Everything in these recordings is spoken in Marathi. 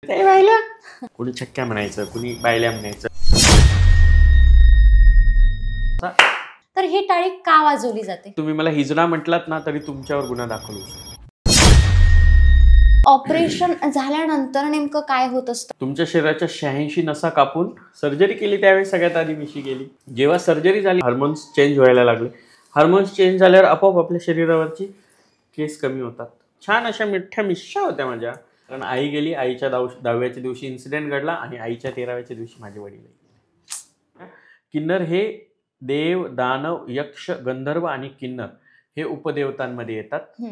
ते बायला कुणी छक्क्या म्हणायचं, कुणी बायल्या म्हणायचं. तर ही टाळी का वाजवली जाते? तुम्ही मला हिजडा म्हटलात ना तरी तुमच्यावर गुन्हा दाखल होऊ शकतो. ऑपरेशन झाल्यानंतर नेमकं काय होत असतं? तुमच्या शरीराच्या 86 नसा कापून सर्जरी केली. त्यावेळी सगळ्यात आधी मिशी गेली. जेव्हा सर्जरी झाली हार्मोन्स चेंज व्हायला लागले. हार्मोन्स चेंज झाल्यावर आपोआप आपल्या शरीरावरची केस कमी होतात. छान अशा मिठ्या मिश्या होत्या माझ्या. कारण आई गेली, आईच्या 10व्याच्या दिवशी इन्सिडेंट घडला आणि आईच्या 13व्याच्या दिवशी माझे वडील गेले. किन्नर हे देव, दानव, यक्ष, गंधर्व आणि किन्नर हे उपदेवतांमध्ये येतात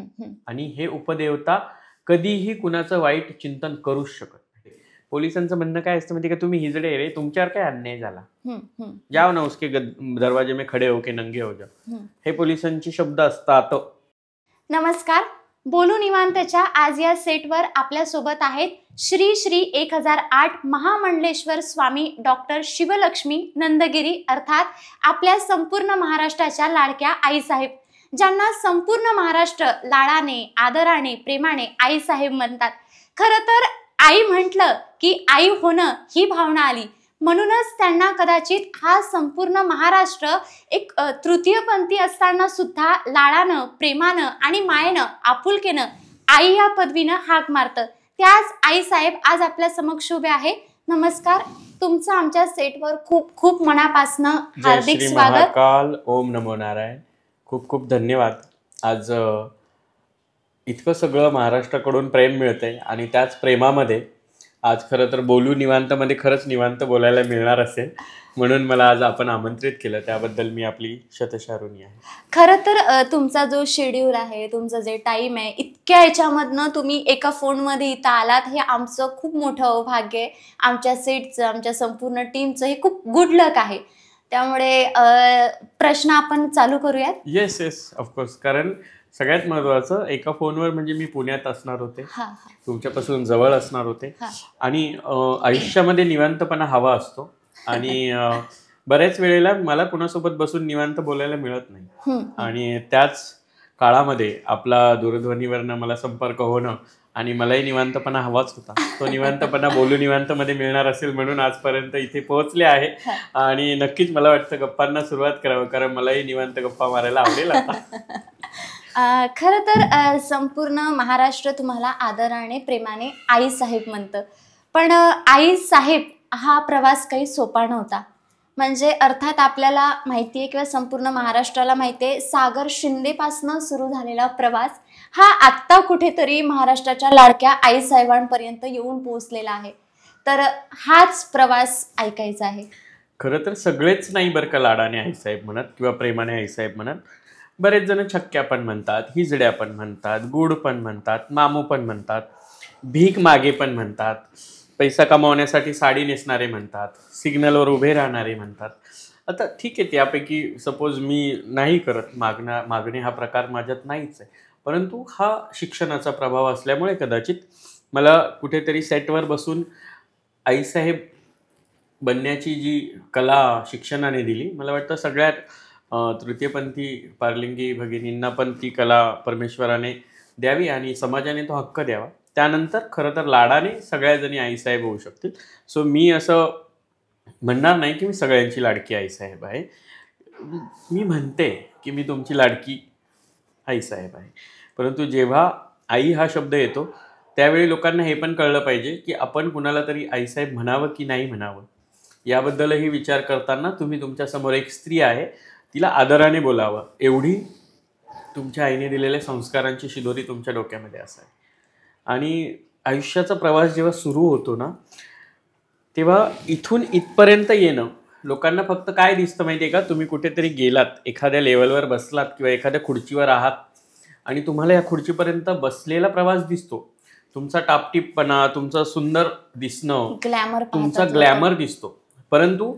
आणि हे उपदेवता कधीही कुणाचं वाईट चिंतन करूच शकत नाही. पोलिसांचं म्हणणं काय असतं म्हणजे का तुम्ही हिजडे रे, तुमच्यावर काय अन्याय झाला, जाओ ना उसके दरवाजे में खडे हो के नंगे हो जाओ, हे पोलिसांचे शब्द असतात. नमस्कार, बोलू निवांतच्या आज या सेटवर आपल्या सोबत आहेत श्री श्री 1008 महामंडलेश्वर स्वामी डॉक्टर शिवलक्ष्मी नंदगिरी, अर्थात आपल्या संपूर्ण महाराष्ट्राच्या लाडक्या आईसाहेब, ज्यांना संपूर्ण महाराष्ट्र लाडाने, आदराने, प्रेमाने आईसाहेब म्हणतात. खरं तर आई म्हटलं की आई होणं ही भावना आली, म्हणूनच त्यांना कदाचित हा संपूर्ण महाराष्ट्र एक तृतीयपंथी असताना सुद्धा लाडानं, प्रेमानं आणि मायेनं, आपुलकेनं आई या पदवीनं हाक मारतं. त्याच आईसाहेब आज आपल्या समक्ष उभे आहे. नमस्कार, तुमचं आमच्या सेटवर खूप खूप मनापासनं हार्दिक स्वागत. काल ओम नमो नारायण. खूप खूप धन्यवाद. आज इतकं सगळं महाराष्ट्राकडून प्रेम मिळतंय आणि त्याच प्रेमामध्ये आज खरं तर बोलू निवांतमध्ये खरंच निवांत बोलायला मिळणार असेल म्हणून मला आज आपण आमंत्रित केलं, त्याबद्दल मी आपली शतशः ऋणी आहे. खरं तर तुमचा जो शेड्यूल आहे, तुमचं जे टाईम आहे, इतक्या याच्यामधनं तुम्ही एका फोनमध्ये इथं आलात, हे आमचं खूप मोठं भाग्य आहे. आमच्या सेटचं, आमच्या संपूर्ण टीमचं हे खूप गुड लक आहे. त्यामुळे प्रश्न आपण चालू करूयात. Yes yes of course. कारण सगळ्यात महत्वाचं, एका फोनवर म्हणजे मी पुण्यात असणार होते, तुमच्यापासून जवळ असणार होते आणि आयुष्यामध्ये निवांतपणा हवा असतो आणि बऱ्याच वेळेला मला कुणासोबत बसून निवांत बोलायला मिळत नाही आणि त्याच काळामध्ये आपला दूरध्वनीवरनं मला संपर्क होणं आणि मलाही निवांतपणा हवाच होता. तो निवांतपणा बोलू निवांतमध्ये मिळणार असेल म्हणून आजपर्यंत इथे पोहोचले आहे आणि नक्कीच मला वाटतं गप्पांना सुरुवात करावं, कारण मलाही निवांत गप्पा मारायला आवडेल आता. खरं तर संपूर्ण महाराष्ट्र तुम्हाला आदराने, प्रेमाने आईसाहेब म्हणतं, पण आईसाहेब हा प्रवास काही सोपा नव्हता. म्हणजे अर्थात आपल्याला माहिती आहे किंवा संपूर्ण महाराष्ट्राला माहिती आहे, सागर शिंदेपासनं सुरू झालेला प्रवास हा आत्ता कुठेतरी महाराष्ट्राच्या लाडक्या आईसाहेबांपर्यंत येऊन पोहोचलेला आहे. तर हाच प्रवास ऐकायचा आहे. खरं तर सगळेच नाही बरं का लाडाने आईसाहेब म्हणत किंवा प्रेमाने आईसाहेब म्हणत. बरेच जण छक्क्या पण म्हणतात, हिजड्या पण म्हणतात, गुड पण म्हणतात, मामू पण म्हणतात, भीक मागे पण म्हणतात, पैसा कमावण्यासाठी साडी नेसणारे म्हणतात, सिग्नलवर उभे राहणारे म्हणतात. आता ठीक आहे, त्यापैकी सपोज मी नाही करत, मागणे हा प्रकार माझ्यात नाहीच आहे, परंतु हा शिक्षणाचा प्रभाव असल्यामुळे कदाचित मला कुठेतरी सेटवर बसून आईसाहेब बनण्याची जी कला शिक्षणाने दिली, मला वाटतं सगळ्यात तृतीयपंथी पारलिंगी भगिनींना पण ती कला परमेश्वराने द्यावी आणि समाजाने तो हक्क द्यावा. त्यानंतर खरं तर लाडाने सगळ्याजणी आईसाहेब होऊ शकतील. सो मी असं म्हणणार नाही की मी सगळ्यांची लाडकी आईसाहेब आहे. मी म्हणते की मी तुमची लाडकी आईसाहेब आहे, परंतु जेव्हा आई हा शब्द येतो त्यावेळी लोकांना हे पण कळलं पाहिजे की आपण कुणाला तरी आईसाहेब म्हणावं की नाही म्हणावं, याबद्दलही विचार करताना तुम्ही तुमच्यासमोर एक स्त्री आहे, तिला आदराने बोलावं, एवढी तुमच्या आईने दिलेल्या संस्कारांची शिदोरी तुमच्या डोक्यामध्ये असावी. आणि आयुष्याचा प्रवास जेव्हा सुरू होतो ना, तेव्हा इथून इथपर्यंत येणं लोकांना फक्त काय दिसतं माहिती आहे का, तुम्ही कुठेतरी गेलात, एखाद्या लेवलवर बसलात किंवा एखाद्या खुर्चीवर आहात आणि तुम्हाला या खुर्चीपर्यंत बसलेला प्रवास दिसतो, तुमचा टापटीपपणा, तुमचं सुंदर दिसणं, तुमचा ग्लॅमर दिसतो. परंतु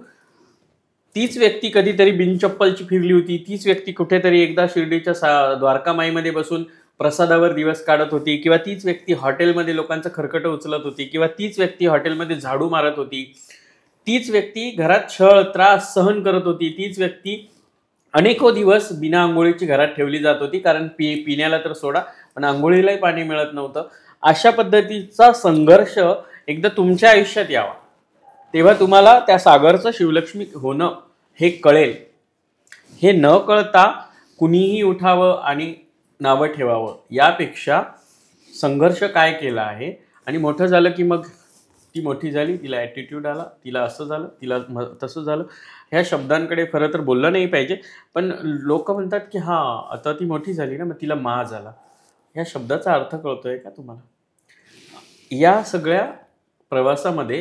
तीच व्यक्ती कधीतरी बिनचप्पलची फिरली होती, तीच व्यक्ती कुठेतरी एकदा शिर्डीच्या द्वारकामाईमध्ये बसून प्रसादावर दिवस काढत होती, किंवा तीच व्यक्ती हॉटेलमध्ये लोकांचं खरकटं उचलत होती, किंवा तीच व्यक्ती हॉटेलमध्ये झाडू मारत होती, तीच व्यक्ती घरात छळ त्रास सहन करत होती, तीच व्यक्ती अनेको दिवस बिना आंघोळीची घरात ठेवली जात होती, कारण पिण्याला तर सोडा पण आंघोळीलाही पाणी मिळत नव्हतं. अशा पद्धतीचा संघर्ष एकदा तुमच्या आयुष्यात यावा, तेव्हा तुम्हाला त्या सागरचं शिवलक्ष्मी होणं हे कळेल. हे न कळता कुणीही उठावं आणि नावं ठेवावं, यापेक्षा संघर्ष काय केला आहे आणि मोठं झालं की मग ती मोठी झाली, तिला ॲटिट्यूड आला, तिला असं झालं, तिला तसं झालं, ह्या शब्दांकडे खरं तर बोललं नाही पाहिजे. पण लोक म्हणतात की हां आता ती मोठी झाली ना, मग तिला मा झाला. ह्या शब्दाचा अर्थ कळतोय का तुम्हाला? या सगळ्या प्रवासामध्ये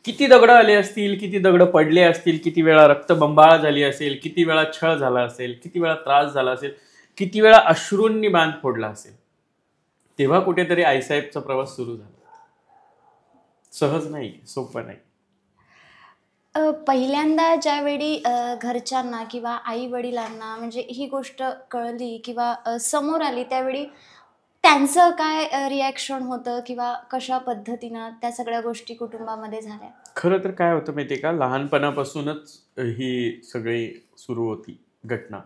किती दगडं आले असतील, किती दगडं पडले असतील, किती वेळा रक्तबंबाळ झाली असेल, किती वेळा छळ झाला असेल, किती वेळा त्रास झाला असेल, किती वेळा अश्रूंनी बांध फोडला असेल, तेव्हा कुठेतरी आईसाहेबचा प्रवास सुरू झाला. सहज नाही, सोपं नाही. पहिल्यांदा ज्यावेळी घरच्यांना किंवा आई वडिलांना म्हणजे ही गोष्ट कळली किंवा समोर आली, त्यावेळी त्यांचं काय रिॲक्शन होतं किंवा कशा पद्धतीनं त्या सगळ्या गोष्टी कुटुंबामध्ये झाल्या? खरं तर काय होतं माहिती आहे का, लहानपणापासूनच ही सगळी सुरू होती घटना.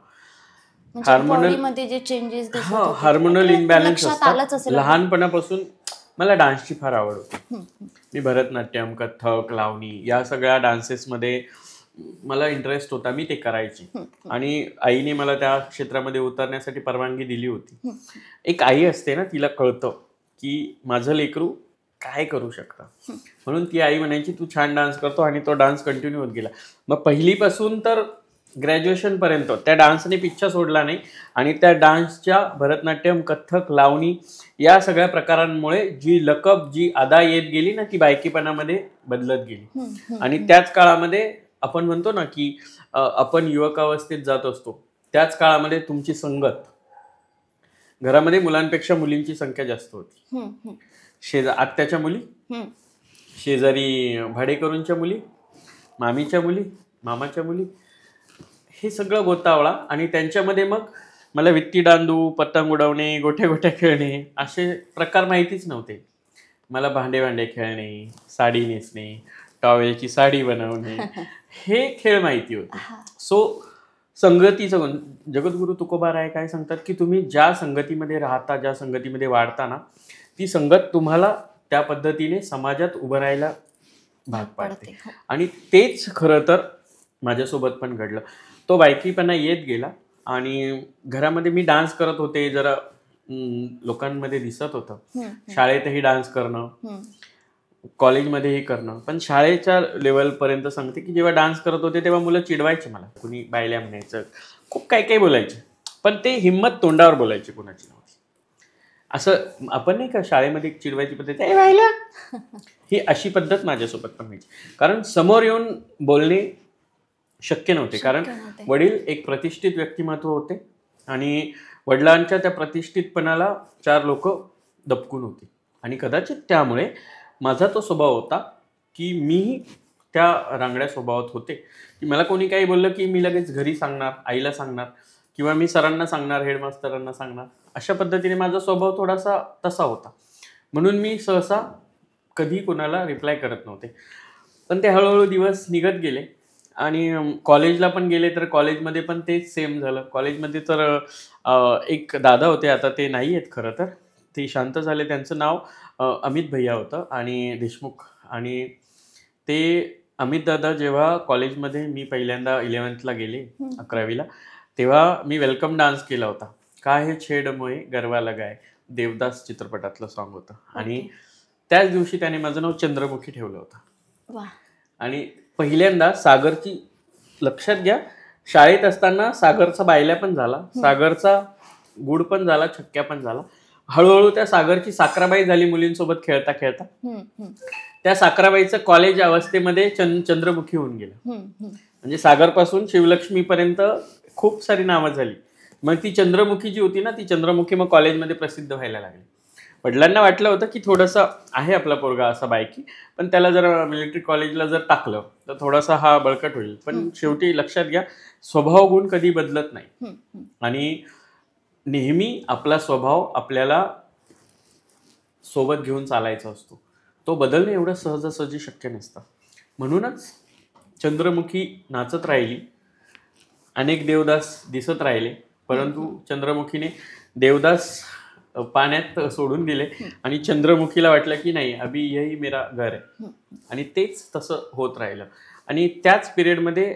बॉडीमध्ये जे चेंजेस हार्मोनल इनबॅलन्स आलंच असतात. असेल. लहानपणापासून मला डान्सची फार आवड होती. मी भरतनाट्यम, कथ्थक, लावणी या सगळ्या डान्सेसमध्ये मला इंटरेस्ट होता. मी ते करायचे आणि आईने मला त्या क्षेत्रामध्ये उतरण्यासाठी परवानगी दिली होती. एक आई असते ना, तिला कळतं की माझं लेकरू काय करू शकतं, म्हणून ती आई म्हणायची तू छान डान्स करतो, आणि तो डान्स कंटिन्यू होत गेला. मग पहिलीपासून तर ग्रॅज्युएशन पर्यंत त्या डान्सने पिच्छा सोडला नाही, आणि त्या डान्सच्या भरतनाट्यम, कथ्थक, लावणी या सगळ्या प्रकारांमुळे जी लकब, जी अदा येत गेली ना, ती बायकीपणामध्ये बदलत गेली. आणि त्याच काळामध्ये आपण म्हणतो ना की आपण युवकावस्थेत जात असतो, त्याच काळामध्ये तुमची संगत, घरामध्ये मुलांपेक्षा मुलींची संख्या जास्त होती. आत्याच्या मुली, शेजारी भाडेकरूंच्या मुली, मामीच्या मुली, मामाच्या मुली, हे सगळं गोतावळा. आणि त्यांच्यामध्ये मग मला वित्ती दांडू, पतंग उडवणे, गोठ्या गोठ्या खेळणे असे प्रकार माहितीच नव्हते. मला भांडे खेळणे, साडी नेसणे, टॉवेलची साडी बनवणे, हे खेळ माहिती होते. सो संगतीचं जगद्गुरु तुकोबाराय काय सांगतात की तुम्ही ज्या संगतीमध्ये राहता, ज्या संगतीमध्ये वाढता ना, ती संगत तुम्हाला त्या पद्धतीने समाजात उभं राहायला भाग पाडते. आणि तेच खरं तर माझ्यासोबत पण घडलं. तो बायकीपणा येत गेला आणि घरामध्ये मी डान्स करत होते, जरा लोकांमध्ये दिसत होतं. शाळेतही डान्स करणं, कॉलेजमध्येही करणं. पण शाळेच्या लेवलपर्यंत सांगते की जेव्हा डान्स करत होते तेव्हा मुलं चिडवायचे मला, कुणी बायल्या म्हणायचं, खूप काय काय बोलायचे, पण ते हिंमत तोंडावर बोलायचे कुणाची नव्हती. असं आपण नाही का शाळेमध्ये चिडवायची पद्धत, ही अशी पद्धत माझ्यासोबत पण व्हायची. कारण समोर येऊन बोलणे शक्य नव्हते, कारण वडील एक प्रतिष्ठित व्यक्तिमत्व होते आणि वडिलांच्या त्या प्रतिष्ठितपणाला 4 लोक दबकून होती. आणि कदाचित त्यामुळे माझा तो स्वभाव होता की मी त्या रांगड्या स्वभावात होते की मला कोणी काही बोललं की मी लगेच घरी सांगणार, आईला सांगणार, किंवा मी सरांना सांगणार, हेडमास्टरांना सांगणार. अशा पद्धतीने माझा स्वभाव थोडासा तसा होता. म्हणून मी सहसा कधी कोणाला रिप्लाय करत नव्हते. पण ते हळूहळू दिवस निघत गेले आणि कॉलेजला पण गेले तर कॉलेजमध्ये पण तेच सेम झालं. कॉलेजमध्ये तर एक दादा होते, आता ते नाही आहेत खरं तर, ते शांत झाले. त्यांचं नाव अमित भैया होतं आणि देशमुख. आणि ते अमित दादा जेव्हा कॉलेजमध्ये मी पहिल्यांदा 11th गेले, 11वीला, तेव्हा मी वेलकम डान्स केला होता. काय हे छेडमोय गरवा लगाय, देवदास चित्रपटातलं सॉन्ग होतं. आणि त्याच दिवशी त्याने माझं नाव चंद्रमुखी ठेवलं होतं. आणि पहिल्यांदा सागरची, लक्षात घ्या, शाळेत असताना सागरचा बायल्या पण झाला, सागरचा गुड पण झाला, छक्क्या पण झाला. हळूहळू त्या सागरची साखराबाई झाली मुलींसोबत खेळता खेळता. त्या साखराबाईचं कॉलेज अवस्थेमध्ये चंद्रमुखी होऊन गेलं. म्हणजे सागरपासून शिवलक्ष्मीपर्यंत खूप सारी नावं झाली. मग ती चंद्रमुखी जी होती ना, ती चंद्रमुखी मग कॉलेजमध्ये प्रसिद्ध व्हायला लागली. वडिलांना वाटलं होतं की थोडंसं आहे आपला पोरगा असा बायकी, पण त्याला जर मिलिटरी कॉलेजला जर टाकलं तर थोडासा हा बळकट होईल. पण शेवटी लक्षात घ्या, स्वभाव गुण कधी बदलत नाही. आणि नेहमी आपला स्वभाव आपल्याला सोबत घेऊन चालायचा असतो. तो बदलणं एवढं सहजासहजी शक्य नसतं. म्हणूनच चंद्रमुखी नाचत राहिली, अनेक देवदास दिसत राहिले, परंतु चंद्रमुखीने देवदास पाण्यात सोडून दिले आणि चंद्रमुखीला वाटलं की नाही अभी यही मेरा घर आहे. आणि तेच तसं होत राहिलं. आणि त्याच पिरियडमध्ये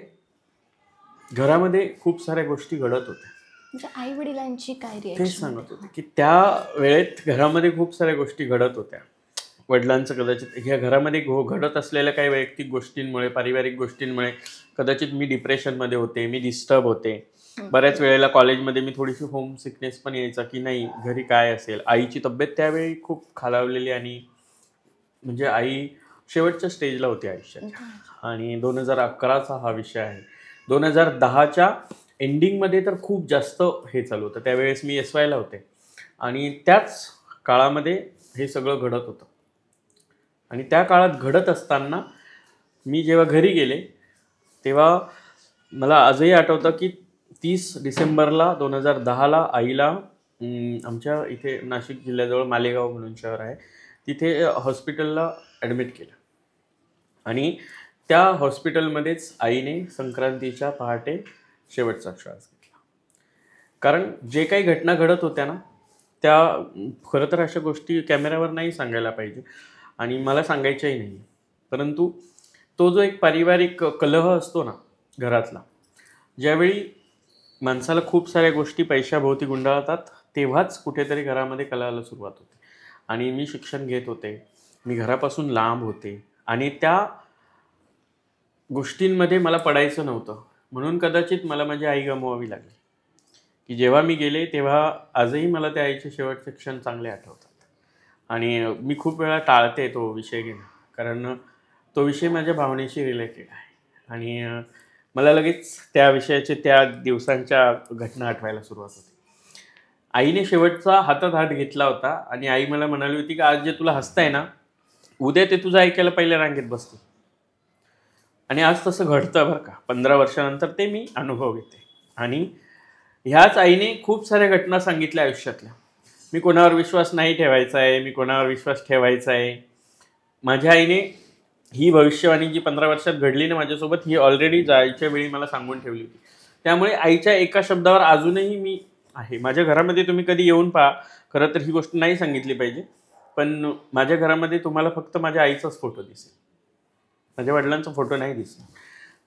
घरामध्ये खूप साऱ्या गोष्टी घडत होत्या. म्हणजे आई वडिलांची काय तेच रिएक्शन? सांगत होते की त्या वेळेत घरामध्ये खूप साऱ्या गोष्टी घडत होत्या. वडिलांचं कदाचित ह्या घरामध्ये घडत असलेल्या काही वैयक्तिक गोष्टींमुळे, पारिवारिक गोष्टींमुळे कदाचित मी डिप्रेशनमध्ये होते, मी डिस्टर्ब होते. बऱ्याच वेळेला कॉलेजमध्ये मी थोडीशी होम सिकनेस पण यायचा की नाही घरी काय असेल. आईची तब्येत त्यावेळी खूप खालावलेली आणि म्हणजे आई शेवटच्या स्टेजला होती आयुष्याच्या. आणि 2011चा हा विषय आहे. 2010च्या एंडिंगमध्ये तर खूप जास्त हे चालू होतं. त्यावेळेस मी SYला होते आणि त्याच काळामध्ये हे सगळं घडत होतं. आणि त्या काळात घडत असताना मी जेव्हा घरी गेले तेव्हा मला आजही आठवतं की 30 डिसेंबरला 2010ला आईला आमच्या इथे नाशिक जिल्ह्याजवळ मालेगाव म्हणून शहर आहे तिथे हॉस्पिटलला ॲडमिट केलं. आणि त्या हॉस्पिटलमध्येच आईने संक्रांतीच्या पहाटे शेवटचा श्वास घेतला. कारण जे काही घटना घडत होत्या ना त्या खरं तर अशा गोष्टी कॅमेऱ्यावर नाही सांगायला पाहिजे आणि मला सांगायच्याही नाही. परंतु तो जो एक पारिवारिक कलह असतो ना घरातला, ज्यावेळी माणसाला खूप साऱ्या गोष्टी पैशाभोवती गुंडाळतात तेव्हाच कुठेतरी घरामध्ये कलहाला सुरुवात होते. आणि मी शिक्षण घेत होते, मी घरापासून लांब होते आणि त्या गोष्टींमध्ये मला पडायचं नव्हतं. म्हणून कदाचित मला माझी आई गमवावी लागली की जेव्हा मी गेले तेव्हा आजही मला त्या आईचे शेवटचे क्षण चांगले आठवतात. आणि मी खूप वेळा टाळते तो विषय घेणं कारण तो विषय माझ्या भावनेशी रिलेटेड आहे. आणि मला लगेच त्या विषयाचे त्या दिवसांच्या घटना आठवायला सुरुवात होती. आईने शेवटचा हातात हात घेतला होता आणि आई मला म्हणाली होती की आज जे तुला हसताय ना उद्या ते तुझं ऐकायला पहिल्या रांगेत बसतं. आणि आज तसं घडतं बरं का. 15 वर्षानंतर ते मी अनुभव घेते. आणि ह्याच आईने खूप साऱ्या घटना सांगितल्या आयुष्यातल्या. मी कोणावर विश्वास नाही ठेवायचा आहे, मी कोणावर विश्वास ठेवायचा आहे. माझ्या आईने ही भविष्यवाणी जी 15 वर्षात घडली ना माझ्यासोबत ही ऑलरेडी जायच्या वेळी मला सांगून ठेवली होती. त्यामुळे आईच्या एका शब्दावर अजूनही मी आहे. माझ्या घरामध्ये तुम्ही कधी येऊन पहा. खरं तर ही गोष्ट नाही सांगितली पाहिजे पण माझ्या घरामध्ये तुम्हाला फक्त माझ्या आईचाच फोटो दिसेल, माझ्या वडिलांचा फोटो नाही दिसणार.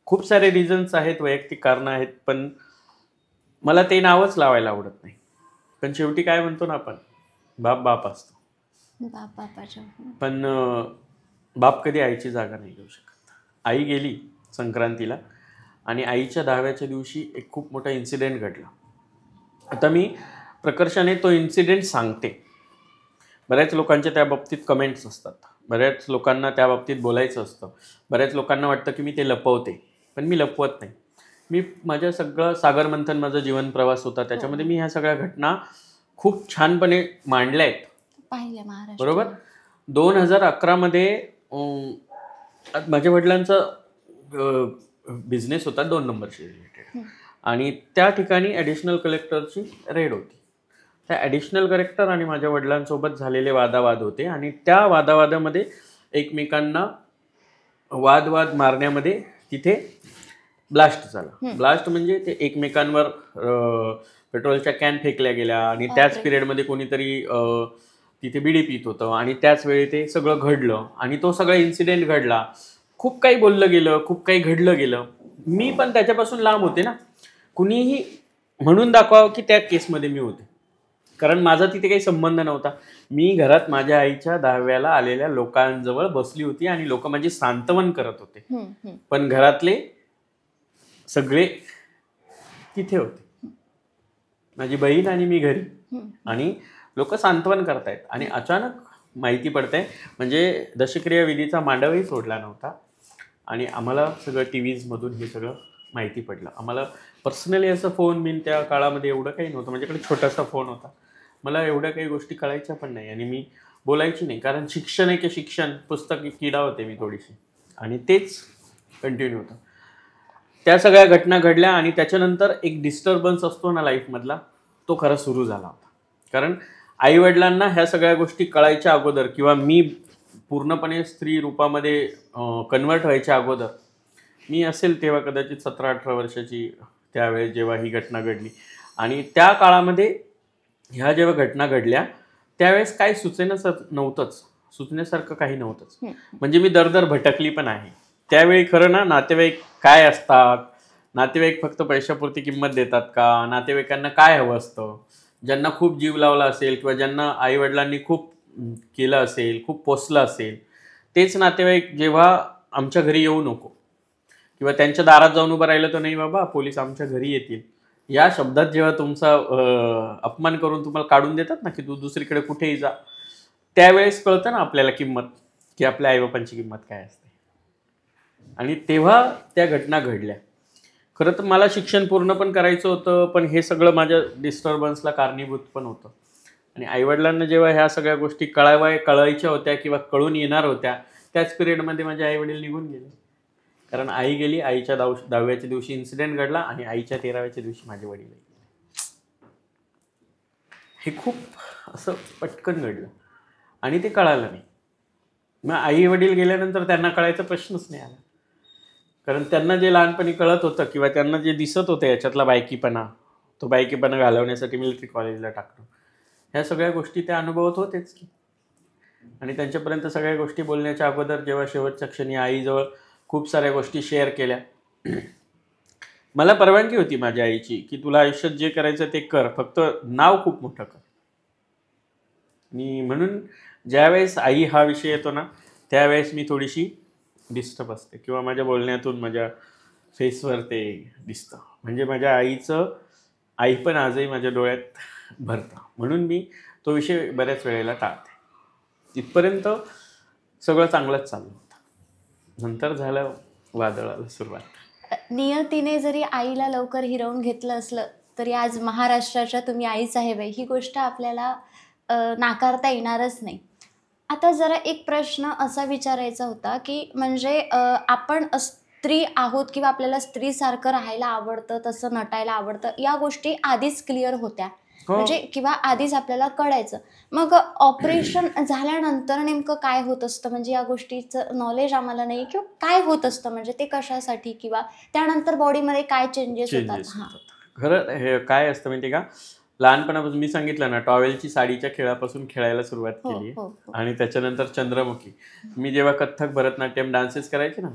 खूप सारे रिझन्स आहेत, वैयक्तिक कारणं आहेत पण मला ते नावच लावायला आवडत नाही. पण शेवटी काय म्हणतो ना आपण बाप असतो. बापाच्या पण बाप कधी आईची जागा नाही घेऊ शकत. आई गेली संक्रांतीला आणि आईच्या 10व्याच्या दिवशी एक खूप मोठा इन्सिडेंट घडला. आता मी प्रकर्षाने तो इन्सिडेंट सांगते. बऱ्याच लोकांच्या त्या बाबतीत कमेंट्स असतात, बऱ्याच लोकांना त्या बाबतीत बोलायचं असतं, बऱ्याच लोकांना वाटतं की मी ते लपवते पण मी लपवत नाही. मी माझ्या सगळं सागर मंथन माझा जीवन प्रवास होता त्याच्यामध्ये मी ह्या सगळ्या घटना खूप छानपणे मांडल्या आहेत पाहिल्या महाराष्ट्र. बरोबर. 2011मध्ये माझ्या वडिलांचा बिझनेस होता 2 नंबरशी रिलेटेड आणि त्या ठिकाणी ॲडिशनल कलेक्टरची रेड होती. त्या ॲडिशनल कलेक्टर आणि माझ्या वडिलांसोबत झालेले वादावाद होते आणि त्या वादावादामध्ये एकमेकांना वादवाद मारण्यामध्ये तिथे ब्लास्ट झाला. ब्लास्ट म्हणजे ते एकमेकांवर पेट्रोलच्या कॅन फेकल्या गेल्या आणि त्याच पिरियडमध्ये कोणीतरी तिथे बिडी पित होतं आणि त्याच वेळी ते सगळं घडलं आणि तो सगळा इन्सिडेंट घडला. खूप काही बोललं गेलं, खूप काही घडलं गेलं. मी पण त्याच्यापासून लांब होते ना. कुणीही म्हणून दाखवावं की त्या केसमध्ये मी होते कारण माझा तिथे काही संबंध नव्हता. मी घरात माझ्या आईच्या 10व्याला आलेल्या लोकांजवळ बसली होती आणि लोक माझी सांत्वन करत होते पण घरातले सगळे तिथे होते. माझी बहीण आणि मी घरी आणि लोक सांत्वन करतायत आणि अचानक माहिती पडतंय म्हणजे दशक्रिया विधीचा मांडवही सोडला नव्हता आणि आम्हाला सगळं TVजमधून हे सगळं माहिती पडलं. आम्हाला पर्सनली असं फोन बिन त्या काळामध्ये एवढं काही नव्हतं. माझ्याकडे छोटासा फोन होता. मला एवढ्या काही गोष्टी कळायच्या पण नाही आणि मी बोलायची नाही कारण शिक्षण आहे की शिक्षण पुस्तकी किडा होते मी थोडीशी आणि तेच कंटिन्यू होतं. त्या सगळ्या घटना घडल्या आणि त्याच्यानंतर एक डिस्टर्बन्स असतो ना लाईफमधला तो खरा सुरू झाला होता. कारण आईवडिलांना ह्या सगळ्या गोष्टी कळायच्या अगोदर किंवा मी पूर्णपणे स्त्री रूपामध्ये कन्वर्ट व्हायच्या अगोदर मी असेल तेव्हा कदाचित 17-18 वर्षाची त्यावेळेस जेव्हा ही घटना घडली आणि त्या काळामध्ये ह्या जेव्हा घटना घडल्या त्यावेळेस काही नव्हतंच, सुचण्यासारखं काही नव्हतंच. म्हणजे मी दर भटकली पण आहे. त्यावेळी खरं ना, नातेवाईक काय असतात, नातेवाईक फक्त पैशापुरती किंमत देतात का, नातेवाईकांना काय हवं असतं, ज्यांना खूप जीव लावला असेल किंवा ज्यांना आईवडिलांनी खूप केलं असेल, खूप पोसलं असेल, तेच नातेवाईक जेव्हा आमच्या घरी येऊ नको किंवा त्यांच्या दारात जाऊन उभं राहिलं तर नाही बाबा पोलीस आमच्या घरी येतील, या शब्दात जेव्हा तुमचा अपमान करून तुम्हाला काढून देतात ना, की तू दुसरीकडे कुठेही जा, त्यावेळेस कळतं ना आपल्याला किंमत, की आपल्या आईबापांची किंमत काय असते. आणि तेव्हा त्या घटना घडल्या. खरं तर मला शिक्षण पूर्ण पण करायचं होतं, पण हे सगळं माझ्या डिस्टर्बन्सला कारणीभूत पण होतं. आणि आईवडिलांना जेव्हा ह्या सगळ्या गोष्टी कळायच्या होत्या किंवा कळून येणार होत्या, त्याच पिरियडमध्ये माझे आईवडील निघून गेले. कारण आई गेली, आईच्या 10व्याच्या दिवशी इन्सिडेंट घडला आणि आईच्या 13व्याच्या दिवशी माझे वडील गेले. हे खूप असं पटकन घडलं आणि ते कळालं नाही. मग आई वडील गेल्यानंतर त्यांना कळायचा प्रश्नच नाही आला. कारण त्यांना जे लहानपणी कळत होतं किंवा त्यांना जे दिसत होतं याच्यातला बायकीपणा, तो बायकीपणा घालवण्यासाठी मिलिटरी कॉलेजला टाकणं, ह्या सगळ्या गोष्टी ते अनुभवत होतेच की. आणि त्यांच्यापर्यंत सगळ्या गोष्टी बोलण्याच्या अगोदर जेव्हा शेवटच्या क्षणी आईजवळ खूप साऱ्या गोष्टी शेअर केल्या, मला परवानगी होती माझ्या आईची की तुला आयुष्यात जे करायचं ते कर, फक्त नाव खूप मोठं कर. आणि म्हणून ज्यावेळेस आई हा विषय येतो ना, त्यावेळेस मी थोडीशी डिस्टर्ब असते किंवा माझ्या बोलण्यातून माझ्या फेसवर ते दिसतं. म्हणजे माझ्या आई पण आजही माझ्या डोळ्यात भरतं. म्हणून मी तो विषय बऱ्याच वेळेला टाळते. इथपर्यंत सगळं चांगलंच चाललं होतं. नंतर झालं वादळाला सुरुवात. नियतीने जरी आईला लवकर हिरवून घेतलं असलं तरी आज महाराष्ट्राच्या तुम्ही आई साहेब आहे ही गोष्ट आपल्याला नाकारता येणारच नाही. आता जरा एक प्रश्न असा विचारायचा होता की म्हणजे आपण स्त्री आहोत किंवा आपल्याला स्त्रीसारखं राहायला आवडतं, तसं नटायला आवडतं, या गोष्टी आधीच क्लिअर होत्या. म्हणजे किंवा आधीच आपल्याला कळायचं. मग ऑपरेशन झाल्यानंतर नेमकं काय होत असतं, म्हणजे या गोष्टीचं नॉलेज आम्हाला नाही किंवा काय होत असतं, म्हणजे ते कशासाठी किंवा त्यानंतर बॉडीमध्ये काय चेंजेस होतात. खरं हे काय असतं माहिती का, लहानपणापासून मी सांगितलं ना, टॉवेलची साडीच्या खेळापासून खेळायला सुरुवात केली आणि त्याच्यानंतर चंद्रमुखी. मी जेव्हा कथ्थक भरतनाट्यम डान्सेस करायचे ना,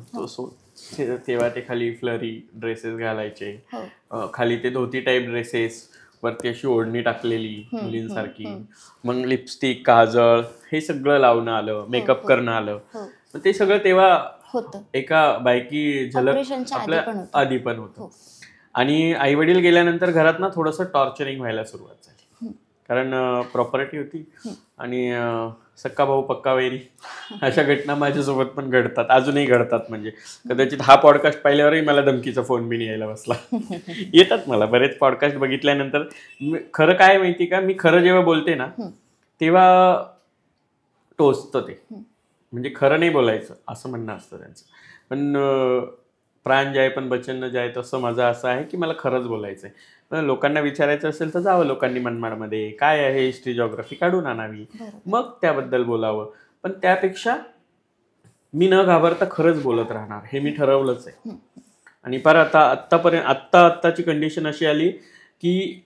तेव्हा ते खाली फ्लरी ड्रेसेस घालायचे, खाली ते धोती टाईप ड्रेसेस, वरती अशी ओढणी टाकलेली मुलींसारखी, मग लिपस्टिक, काजळ, हे सगळं लावणं आलं, मेकअप करणं आलं. ते सगळं तेव्हा एका बायकी झलक आपल्या आधी पण होतं. आणि आई वडील गेल्यानंतर घरात ना थोडंसं टॉर्चरिंग व्हायला सुरुवात झाली. कारण प्रॉपर्टी होती आणि सक्का भाऊ पक्का वैरी, अशा घटना माझ्यासोबत पण घडतात, अजूनही घडतात. म्हणजे कदाचित हा पॉडकास्ट पाहिल्यावरही मला धमकीचा फोन बिन यायला बसला. येतात मला बरेच पॉडकास्ट बघितल्यानंतर. खरं काय माहिती का, मी खरं जेव्हा बोलते ना तेव्हा टोचतं ते. म्हणजे खरं नाही बोलायचं असं म्हणणं असतं त्यांचं. पण प्राण जाय पण बचन न जाय, तसं माझं असं आहे की मला खरंच बोलायचं आहे. लोकांना विचारायचं असेल तर जावं लोकांनी मनमाडमध्ये, काय आहे हिस्ट्री जॉग्राफी काढून आणावी, मग त्याबद्दल बोलावं. पण त्यापेक्षा मी न घाबरता खरंच बोलत राहणार, हे मी ठरवलंच आहे. आणि आत्ताची कंडिशन अशी आली की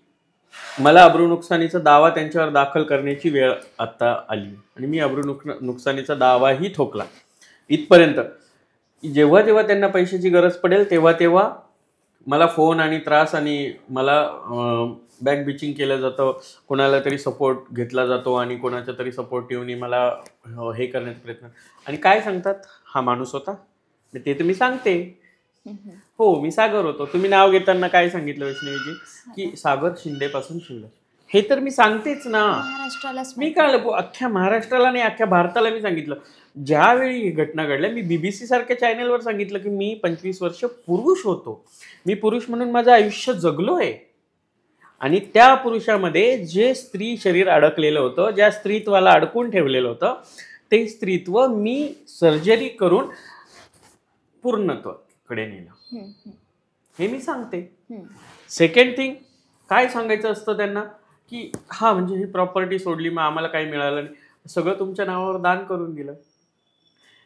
मला अब्रू नुकसानीचा दावा त्यांच्यावर दाखल करण्याची वेळ आता आली आणि मी अब्रू नुकसानीचा दावाही ठोकला. इथपर्यंत जेव्हा जेव्हा त्यांना पैशाची गरज पडेल तेव्हा मला फोन आणि त्रास, आणि मला बॅक बिचिंग केलं जातं, कोणाला तरी सपोर्ट घेतला जातो आणि कोणाच्या तरी सपोर्टिव्हनी मला हे करण्याचा प्रयत्न. आणि काय सांगतात, हा माणूस होता, ते तर मी सांगते, हो मी सागर होतो. तुम्ही नाव घेताना काय सांगितलं वैष्णवीजी, की सागर शिंदेपासून शिवलं, हे तर मी सांगतेच ना. मी काय अख्ख्या महाराष्ट्राला नाही, अख्ख्या भारताला मी सांगितलं. ज्यावेळी ही घटना घडल्या, मी BBC सारख्या चॅनलवर सांगितलं की मी 25 वर्ष पुरुष होतो, मी पुरुष म्हणून माझं आयुष्य जगलोय. आणि त्या पुरुषामध्ये जे स्त्री शरीर अडकलेलं होतं, ज्या स्त्रीत्वाला अडकून ठेवलेलं होतं, ते स्त्रीत्व मी सर्जरी करून पूर्णत्वाकडे नेलं, हे मी सांगते. सेकंड थिंग, काय सांगायचं असतं त्यांना की हा म्हणजे ही प्रॉपर्टी सोडली, मग आम्हाला काही मिळालं नाही, सगळं तुमच्या नावावर दान करून दिलं.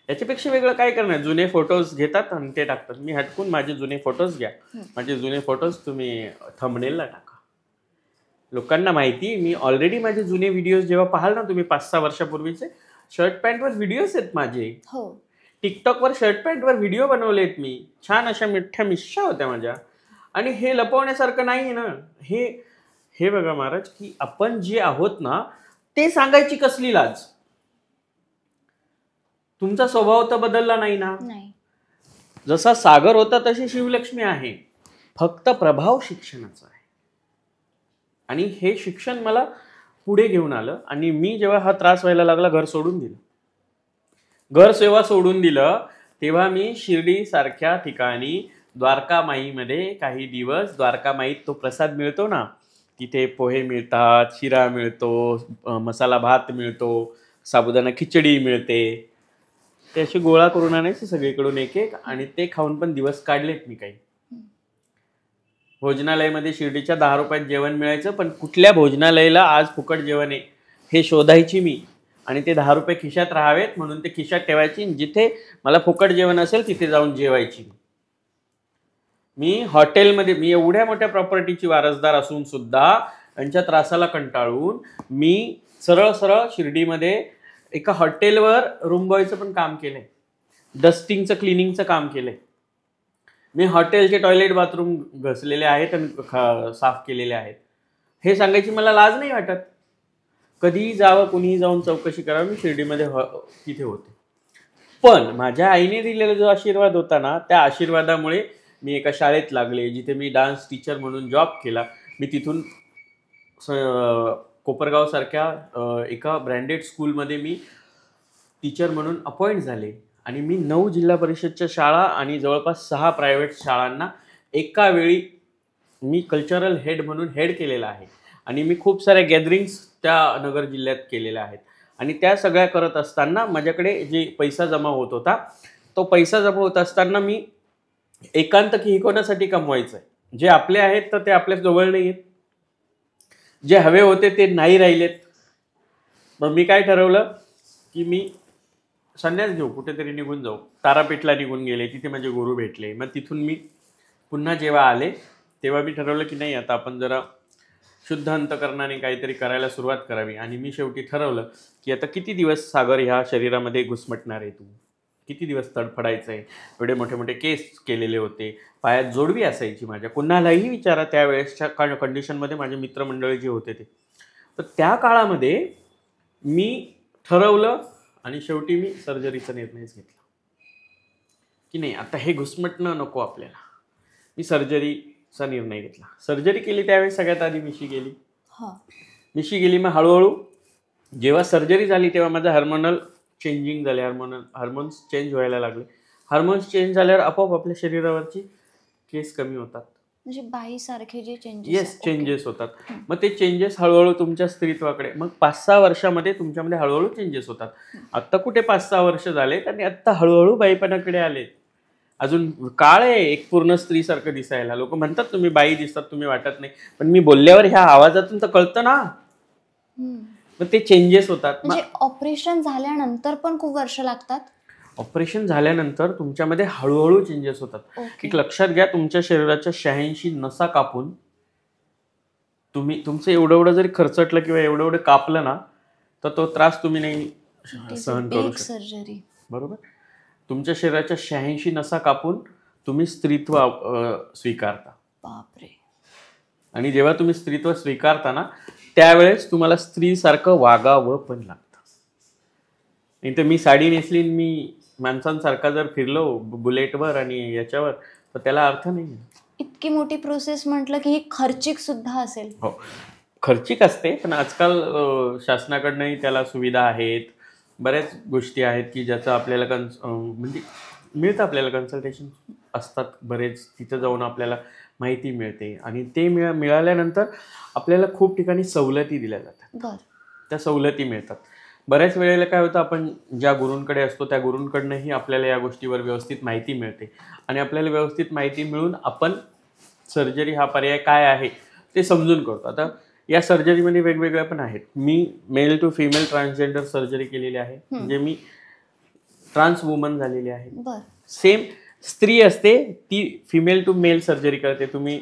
याच्यापेक्षा वेगळं काय करणार. जुने फोटोज घेतात आणि ते टाकतात. मी हटकून माझे जुने फोटोज घ्या, माझे जुने फोटोज तुम्ही थंबनेलला टाका. लोकांना माहिती, मी ऑलरेडी माझे जुने व्हिडिओ जेव्हा पाहाल ना तुम्ही 5-6 वर्षापूर्वीचे, शर्ट पॅन्टवर व्हिडिओज आहेत माझे. हो. टिकटॉकवर शर्ट पॅन्टवर व्हिडिओ बनवलेत मी. छान अशा मिठ्या मिश्या होत्या माझ्या. आणि हे लपवण्यासारखं नाही ना. हे बघा महाराज, की आपण जे आहोत ना ते सांगायची कसली लाज. तुमचा स्वभाव तर बदलला नाही ना. नाही. जसा सागर होता तशी शिवलक्ष्मी आहे. फक्त प्रभाव शिक्षणाचा आहे. आणि हे शिक्षण मला पुढे घेऊन आलं. आणि मी जेव्हा हा त्रास व्हायला लागला, घर सोडून दिलं. घर सेवा सोडून दिलं तेव्हा मी शिर्डी सारख्या ठिकाणी द्वारकामाईमध्ये काही दिवस, द्वारकामाईत तो प्रसाद मिळतो ना, तिथे पोहे मिळतात, शिरा मिळतो, मसाला भात मिळतो, साबुदाणा खिचडी मिळते. ते अशी गोळा करून आणायची सगळीकडून एक एक, आणि ते खाऊन पण दिवस काढलेत मी काही. भोजनालयामध्ये शिर्डीच्या 10 रुपयात जेवण मिळायचं, पण कुठल्या भोजनालयाला आज फुकट जेवण आहे हे शोधायची मी. आणि ते 10 रुपये खिशात राहावेत म्हणून ते खिशात ठेवायची. जिथे मला फुकट जेवण असेल तिथे जाऊन जेवायची. मी हॉटेलमध्ये, मी एवढ्या मोठ्या प्रॉपर्टीची वारसदार असून सुद्धा यांच्या त्रासाला कंटाळून मी सरळ सरळ शिर्डीमध्ये एका हॉटेलवर रूम बॉयचं पण काम केलंय. डस्टिंगचं, क्लिनिंगचं काम केलंय मी. हॉटेलचे टॉयलेट बाथरूम घसलेले आहेत आणि साफ केलेले आहेत. हे सांगायची मला लाज नाही वाटत. कधीही जावं, कुणीही जाऊन चौकशी करावी, मी शिर्डीमध्ये तिथे होते. पण माझ्या आईने दिलेला जो आशीर्वाद होता ना, त्या आशीर्वादामुळे मी एका शाळेत लागले, जिथे मी डान्स टीचर म्हणून जॉब केला. मी तिथून कोपरगावसारख्या एका ब्रँडेड स्कूलमध्ये मी टीचर म्हणून अपॉइंट झाले. आणि मी 9 जिल्हा परिषदच्या शाळा आणि जवळपास 6 प्रायव्हेट शाळांना एका वेळी मी कल्चरल हेड म्हणून हेड केलेला आहे. आणि मी खूप साऱ्या गॅदरिंग्स त्या नगर जिल्ह्यात केलेल्या आहेत. आणि त्या सगळ्या करत असताना माझ्याकडे जे पैसा जमा होत होता, तो पैसा जमा होत असताना मी एकांत की कोणासाठी कमवायचं आहे. जे आपले आहेत तर ते आपल्या जवळ नाही आहेत, जे हवे होते ते नाही राहिलेत. मग मी काय ठरवलं की मी संन्यास घेऊ, कुठेतरी निघून जाऊ. तारापीठला निघून गेले, तिथे माझे गुरु भेटले. मग तिथून मी पुन्हा जेव्हा आले तेव्हा मी ठरवलं की नाही, आता आपण जरा शुद्ध अंतकरणाने काहीतरी करायला सुरुवात करावी. आणि मी शेवटी ठरवलं की आता किती दिवस सागर ह्या शरीरामध्ये घुसमटणार आहे, तू किती दिवस तडफडायचं आहे. एवढे मोठे मोठे केस केलेले होते, पायात जोडवी असायची माझ्या. कुणालाही विचारा त्यावेळेसच्या कंडिशनमध्ये माझे मित्रमंडळी जे होते ते. तर त्या काळामध्ये मी ठरवलं आणि शेवटी मी सर्जरीचा निर्णयच घेतला की नाही, आता हे घुसमटणं नको आपल्याला. मी सर्जरीचा निर्णय घेतला. सर्जरी केली त्यावेळेस सगळ्यात आधी मिशी गेली. मग हळूहळू जेव्हा सर्जरी झाली तेव्हा माझं हार्मोनल चेंजिंग झाले, हार्मोन्स चेंज व्हायला लागले. हार्मोन्स चेंज झाल्यावर आपोआप आपल्या शरीरावरची केस कमी होतात. म्हणजे बाईसारखे जे चेंजेस होतात. मग ते चेंजेस हळूहळू तुमच्या स्त्रीत्वाकडे, मग 5-6 वर्षामध्ये तुमच्यामध्ये हळूहळू चेंजेस होतात. आत्ता कुठे 5-6 वर्ष झालेत आणि आत्ता हळूहळू बाईपणाकडे आलेत. अजून काळ आहे एक पूर्ण स्त्रीसारखं दिसायला. लोक म्हणतात तुम्ही बाई दिसतात, तुम्ही वाटत नाही. पण मी बोलल्यावर ह्या आवाजातून तर कळतं ना. मग ते चेंजेस होतात. म्हणजे ऑपरेशन झाल्यानंतर पण खूप वर्ष लागतात. ऑपरेशन झाल्यानंतर तुमच्यामध्ये हळूहळू चेंजेस होतात. एक लक्षात घ्या, तुमच्या शरीराच्या 86 नसा कापून तुम्ही तुमचं एवढं जरी खर्चटलं किंवा एवढं कापलं ना, तर तो त्रास तुम्ही नाही सहन करू शकत. सर्जरी बरोबर. तुमच्या शरीराच्या 86 नसा कापून तुम्ही स्त्रीत्व स्वीकारता. बापरे. आणि जेव्हा तुम्ही स्त्रीत्व स्वीकारता ना, त्यावेळेस तुम्हाला स्त्रीसारखं वागावं पण लागतं. नाही तर मी साडी नेसली, मी माणसांसारखा जर फिरलो बुलेटवर आणि याच्यावर, तर त्याला अर्थ नाही. इतकी मोठी प्रोसेस म्हटलं की ही खर्चिक सुद्धा असेल. हो, खर्चिक असते. पण आजकाल शासनाकडनंही त्याला सुविधा आहेत, बऱ्याच गोष्टी आहेत की ज्याचं आपल्याला म्हणजे मिळतं. आपल्याला कन्सल्टेशन असतात बरेच, तिथं जाऊन आपल्याला माहिती मिळते. आणि ते मिळाल्यानंतर आपल्याला खूप ठिकाणी सवलती दिल्या जातात. त्या सवलती मिळतात. बऱ्याच वेळेला काय होतं, आपण ज्या गुरूंकडे असतो त्या गुरूंकडनंही आपल्याला या गोष्टीवर व्यवस्थित माहिती मिळते. आणि आपल्याला व्यवस्थित माहिती मिळून आपण सर्जरी हा पर्याय काय आहे ते समजून करतो. आता या सर्जरीमध्ये वेगवेगळ्या पण आहेत. मी male to female transgender surgery केलेली आहे. म्हणजे मी ट्रान्स वुमन झालेली आहे. सेम स्त्री असते ती फिमेल टू मेल सर्जरी करते. तुम्ही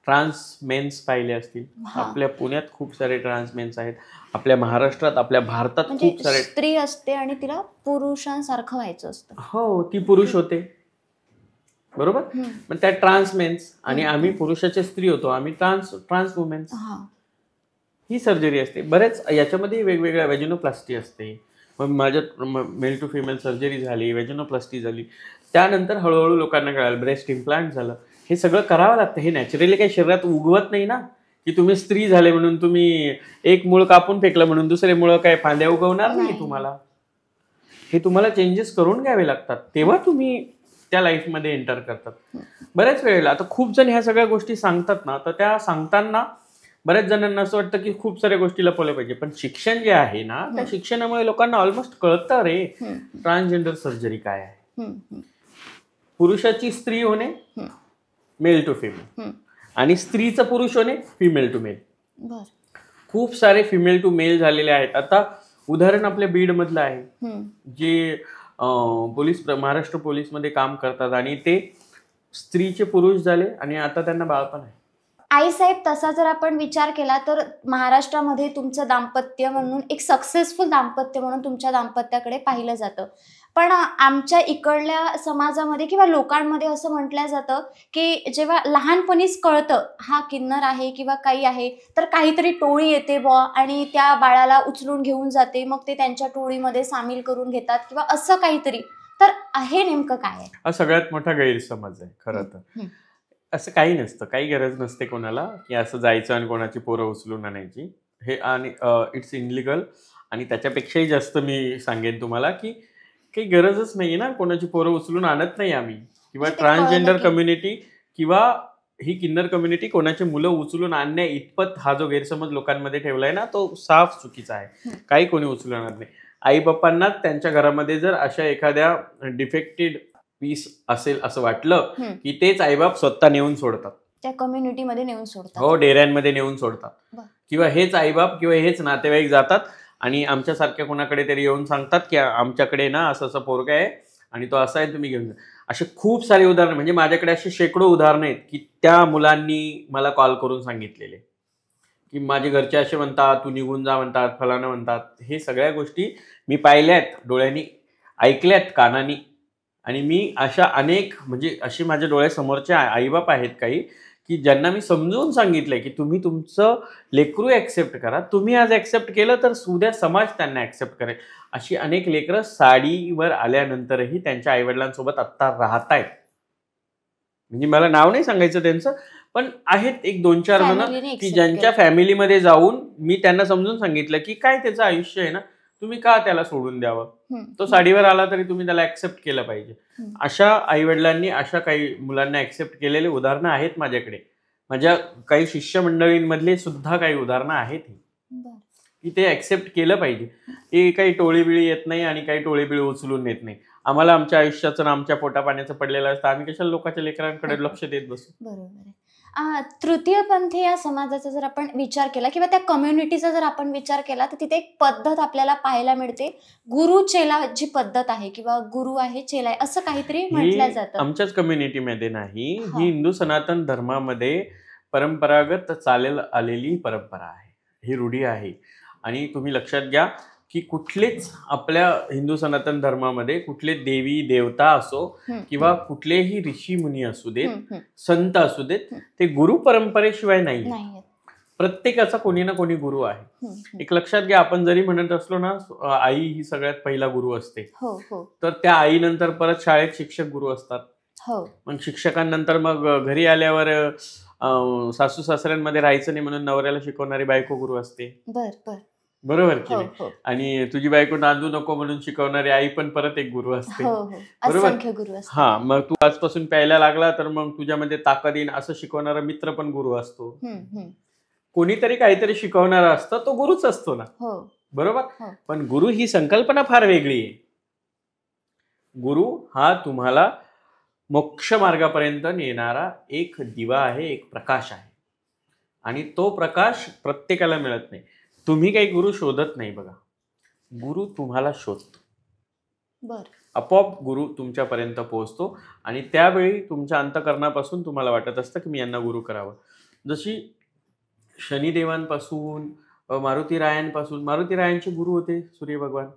ट्रान्स मेन्स पाहिले असतील. हा. आपल्या पुण्यात खूप सारे ट्रान्स मेन्स आहेत, आपल्या महाराष्ट्रात, आपल्या भारतात म्हणजे खूप सारे. स्त्री असते आणि तिला पुरुषांसारखं व्हायचं असतं. हो, ती पुरुष होते, बरोबर. पण त्या ट्रान्स मेन्स आणि आम्ही पुरुषाचे स्त्री होतो, आम्ही ट्रान्स वुमेन्स. ही सर्जरी असते. बरेच याच्यामध्ये वेगवेगळ्या वेजिनोप्लास्टी असते. मग माझ्यात मेल टू फिमेल सर्जरी झाली, वेजिनोप्लास्टी झाली. त्यानंतर हळूहळू लोकांना कळालं ब्रेस्ट इम्प्लांट झालं. हे सगळं करावं लागतं. हे नॅचरली काही शरीरात उगवत नाही ना, की तुम्ही स्त्री झाले म्हणून तुम्ही एक मूळ कापून फेकलं म्हणून दुसरे मूळ काय फांद्या उगवणार नाही तुम्हाला. हे तुम्हाला चेंजेस करून घ्यावे लागतात, तेव्हा तुम्ही त्या लाईफमध्ये एंटर करतात. बऱ्याच वेळेला आता खूप जण ह्या सगळ्या गोष्टी सांगतात ना, तर त्या सांगताना बऱ्याच जणांना असं वाटतं की खूप साऱ्या गोष्टी लपवल्या पाहिजे. पण शिक्षण जे आहे ना, त्या शिक्षणामुळे लोकांना ऑलमोस्ट कळतं रे ट्रान्सजेंडर सर्जरी काय आहे. पुरुषाची स्त्री होणे मेल टू फिमेल आणि स्त्रीचं पुरुष होणे फिमेल टू मेल. खूप सारे फिमेल टू मेल झालेले आहेत. आता उदाहरण आपल्या बीड मधलं आहे, जे महाराष्ट्र पोलीसमध्ये काम करतात आणि ते स्त्रीचे पुरुष झाले आणि आता त्यांना बाळपण आहे. आईसाहेब, तसा जर आपण विचार केला तर महाराष्ट्रामध्ये तुमचं दाम्पत्य म्हणून एक सक्सेसफुल दाम्पत्य म्हणून तुमच्या दाम्पत्याकडे पाहिलं जातं. पण आमच्या इकडल्या समाजामध्ये किंवा लोकांमध्ये असं म्हटलं जातं की जेव्हा लहानपणीच कळतं हा किन्नर आहे किंवा काही आहे, तर काहीतरी टोळी येते बुवा आणि त्या बाळाला उचलून घेऊन जाते, मग ते त्यांच्या टोळीमध्ये सामील करून घेतात किंवा असं काहीतरी. तर हे नेमकं काय आहे? हा सगळ्यात मोठा गैरसमज आहे खरं तर. असं काही नसतं, काही गरज नसते कोणाला की असं जायचं आणि कोणाची पोरं उचलून आणायची. हे आणि इट्स इनलिगल. आणि त्याच्यापेक्षाही जास्त मी सांगेन तुम्हाला की काही गरजच नाही ना, कोणाची पोरं उचलून आणत नाही आम्ही, किंवा ट्रान्सजेंडर कम्युनिटी किंवा ही किन्नर कम्युनिटी कोणाची मुलं उचलून आणण्या इतपत हा जो गैरसमज लोकांमध्ये ठेवलाय ना, तो साफ चुकीचा आहे. काही कोणी उचलून आणत नाही. आई बाप्पांना त्यांच्या घरामध्ये जर अशा एखाद्या डिफेक्टेड पीस असेल असं वाटलं की तेच आईबाप स्वतः नेऊन सोडतात, त्या कम्युनिटीमध्ये नेऊन सोडतात. हो, डेऱ्यांमध्ये नेऊन सोडतात. किंवा हेच आईबाप किंवा हेच नातेवाईक जातात आणि आमच्यासारख्या कोणाकडे तरी येऊन सांगतात की आमच्याकडे ना असं असं पोरगा आहे आणि तो असा आहे, तुम्ही घेऊन जा. असे खूप सारे उदाहरण, म्हणजे माझ्याकडे असे शेकडो उदाहरणं आहेत की त्या मुलांनी मला कॉल करून सांगितलेले की माझे घरचे असे म्हणतात, तू निघून जा म्हणतात, फलानं म्हणतात. हे सगळ्या गोष्टी मी पाहिल्यात डोळ्यांनी, ऐकल्यात कानानी. आणि मी अशा अनेक, म्हणजे असे माझ्या डोळ्यासमोरचे आईबाप आहेत काही की ज्यांना मी समजून सांगितलंय की तुम्ही तुमचं लेकरू ऍक्सेप्ट करा. तुम्ही आज ऍक्सेप्ट केलं तर उद्या समाज त्यांना ऍक्सेप्ट करेल. अशी अनेक लेकरं साडीवर आल्यानंतरही त्यांच्या आईवडिलांसोबत आत्ता राहत आहेत. म्हणजे मला नाव नाही सांगायचं त्यांचं, पण आहेत एक 2-4 जण की ज्यांच्या फॅमिलीमध्ये जाऊन मी त्यांना समजून सांगितलं की काय त्याचं आयुष्य आहे ना, तुम्ही का त्याला सोडून द्यावं. तो साडीवर आला तरी तुम्ही त्याला ऍक्सेप्ट केलं पाहिजे. अशा आईवडिलांनी अशा काही मुलांना ऍक्सेप्ट केलेले उदाहरणं आहेत माझ्याकडे. माझ्या काही शिष्यमंडळींमधले सुद्धा काही उदाहरणं आहेत की ते ऍक्सेप्ट केलं पाहिजे. हे काही टोळीबिळी येत नाही आणि काही टोळीबिळी उचलून येत नाही. आम्हाला आमच्या आयुष्याचं ना आमच्या पोटापाण्याचं पडलेलं असतं, आम्ही कशाला लोकांच्या लेकरांकडे लक्ष देत बसू. बरोबर आहे. तृतीयपंथी या समाजाचा जर आपण विचार केला किंवा त्या कम्युनिटीचा जर आपण विचार केला तर तिथे एक पद्धत आपल्याला पाहायला मिळते, गुरु चेला जी पद्धत आहे किंवा गुरु आहे चेला आहे असं काहीतरी म्हटलं जातं. आमच्याच कम्युनिटीमध्ये नाही, ही हिंदू सनातन धर्मामध्ये परंपरागत चालेल आलेली परंपरा आहे, ही रूढी आहे. आणि तुम्ही लक्षात घ्या की कुठलेच आपल्या हिंदू सनातन धर्मामध्ये कुठले देवी देवता असो किंवा कुठलेही ऋषी मुनी असू देत, संत असू देत, ते गुरु परंपरेशिवाय नाही. प्रत्येकाचा कोणी ना कोणी गुरु आहे. एक लक्षात घ्या, आपण जरी म्हणत असलो ना आई ही सगळ्यात पहिला गुरु असते, तर त्या आईनंतर परत शाळेत शिक्षक गुरु असतात. मग शिक्षकांनंतर मग घरी आल्यावर सासू सासऱ्यांमध्ये राहायचं नाही म्हणून नवऱ्याला शिकवणारी बायको गुरु असते. बरोबर की नाही. आणि तुझी बायको नांदू नको म्हणून शिकवणारी आई पण परत एक गुरु असते. बरोबर. हा, मग तू आजपासून प्यायला लागला तर मग तुझ्यामध्ये ताकद येईल असं शिकवणारा मित्र पण गुरु असतो. कोणीतरी काहीतरी शिकवणारा असतं, तो गुरुच असतो ना. बरोबर. पण गुरु ही संकल्पना फार वेगळी आहे. गुरु हा तुम्हाला मोक्ष मार्गापर्यंत नेणारा एक दिवा आहे, एक प्रकाश आहे. आणि तो प्रकाश प्रत्येकाला मिळत नाही. तुम्ही काही गुरु शोधत नाही बघा, गुरु तुम्हाला शोधतो. आपोआप गुरु तुमच्यापर्यंत पोहोचतो आणि त्यावेळी तुमच्या अंतःकरणापासून तुम्हाला वाटत असतं की मी यांना गुरु करावं. जशी शनिदेवांपासून मारुतीरायांपासून, मारुतीरायांचे गुरु होते सूर्य भगवान,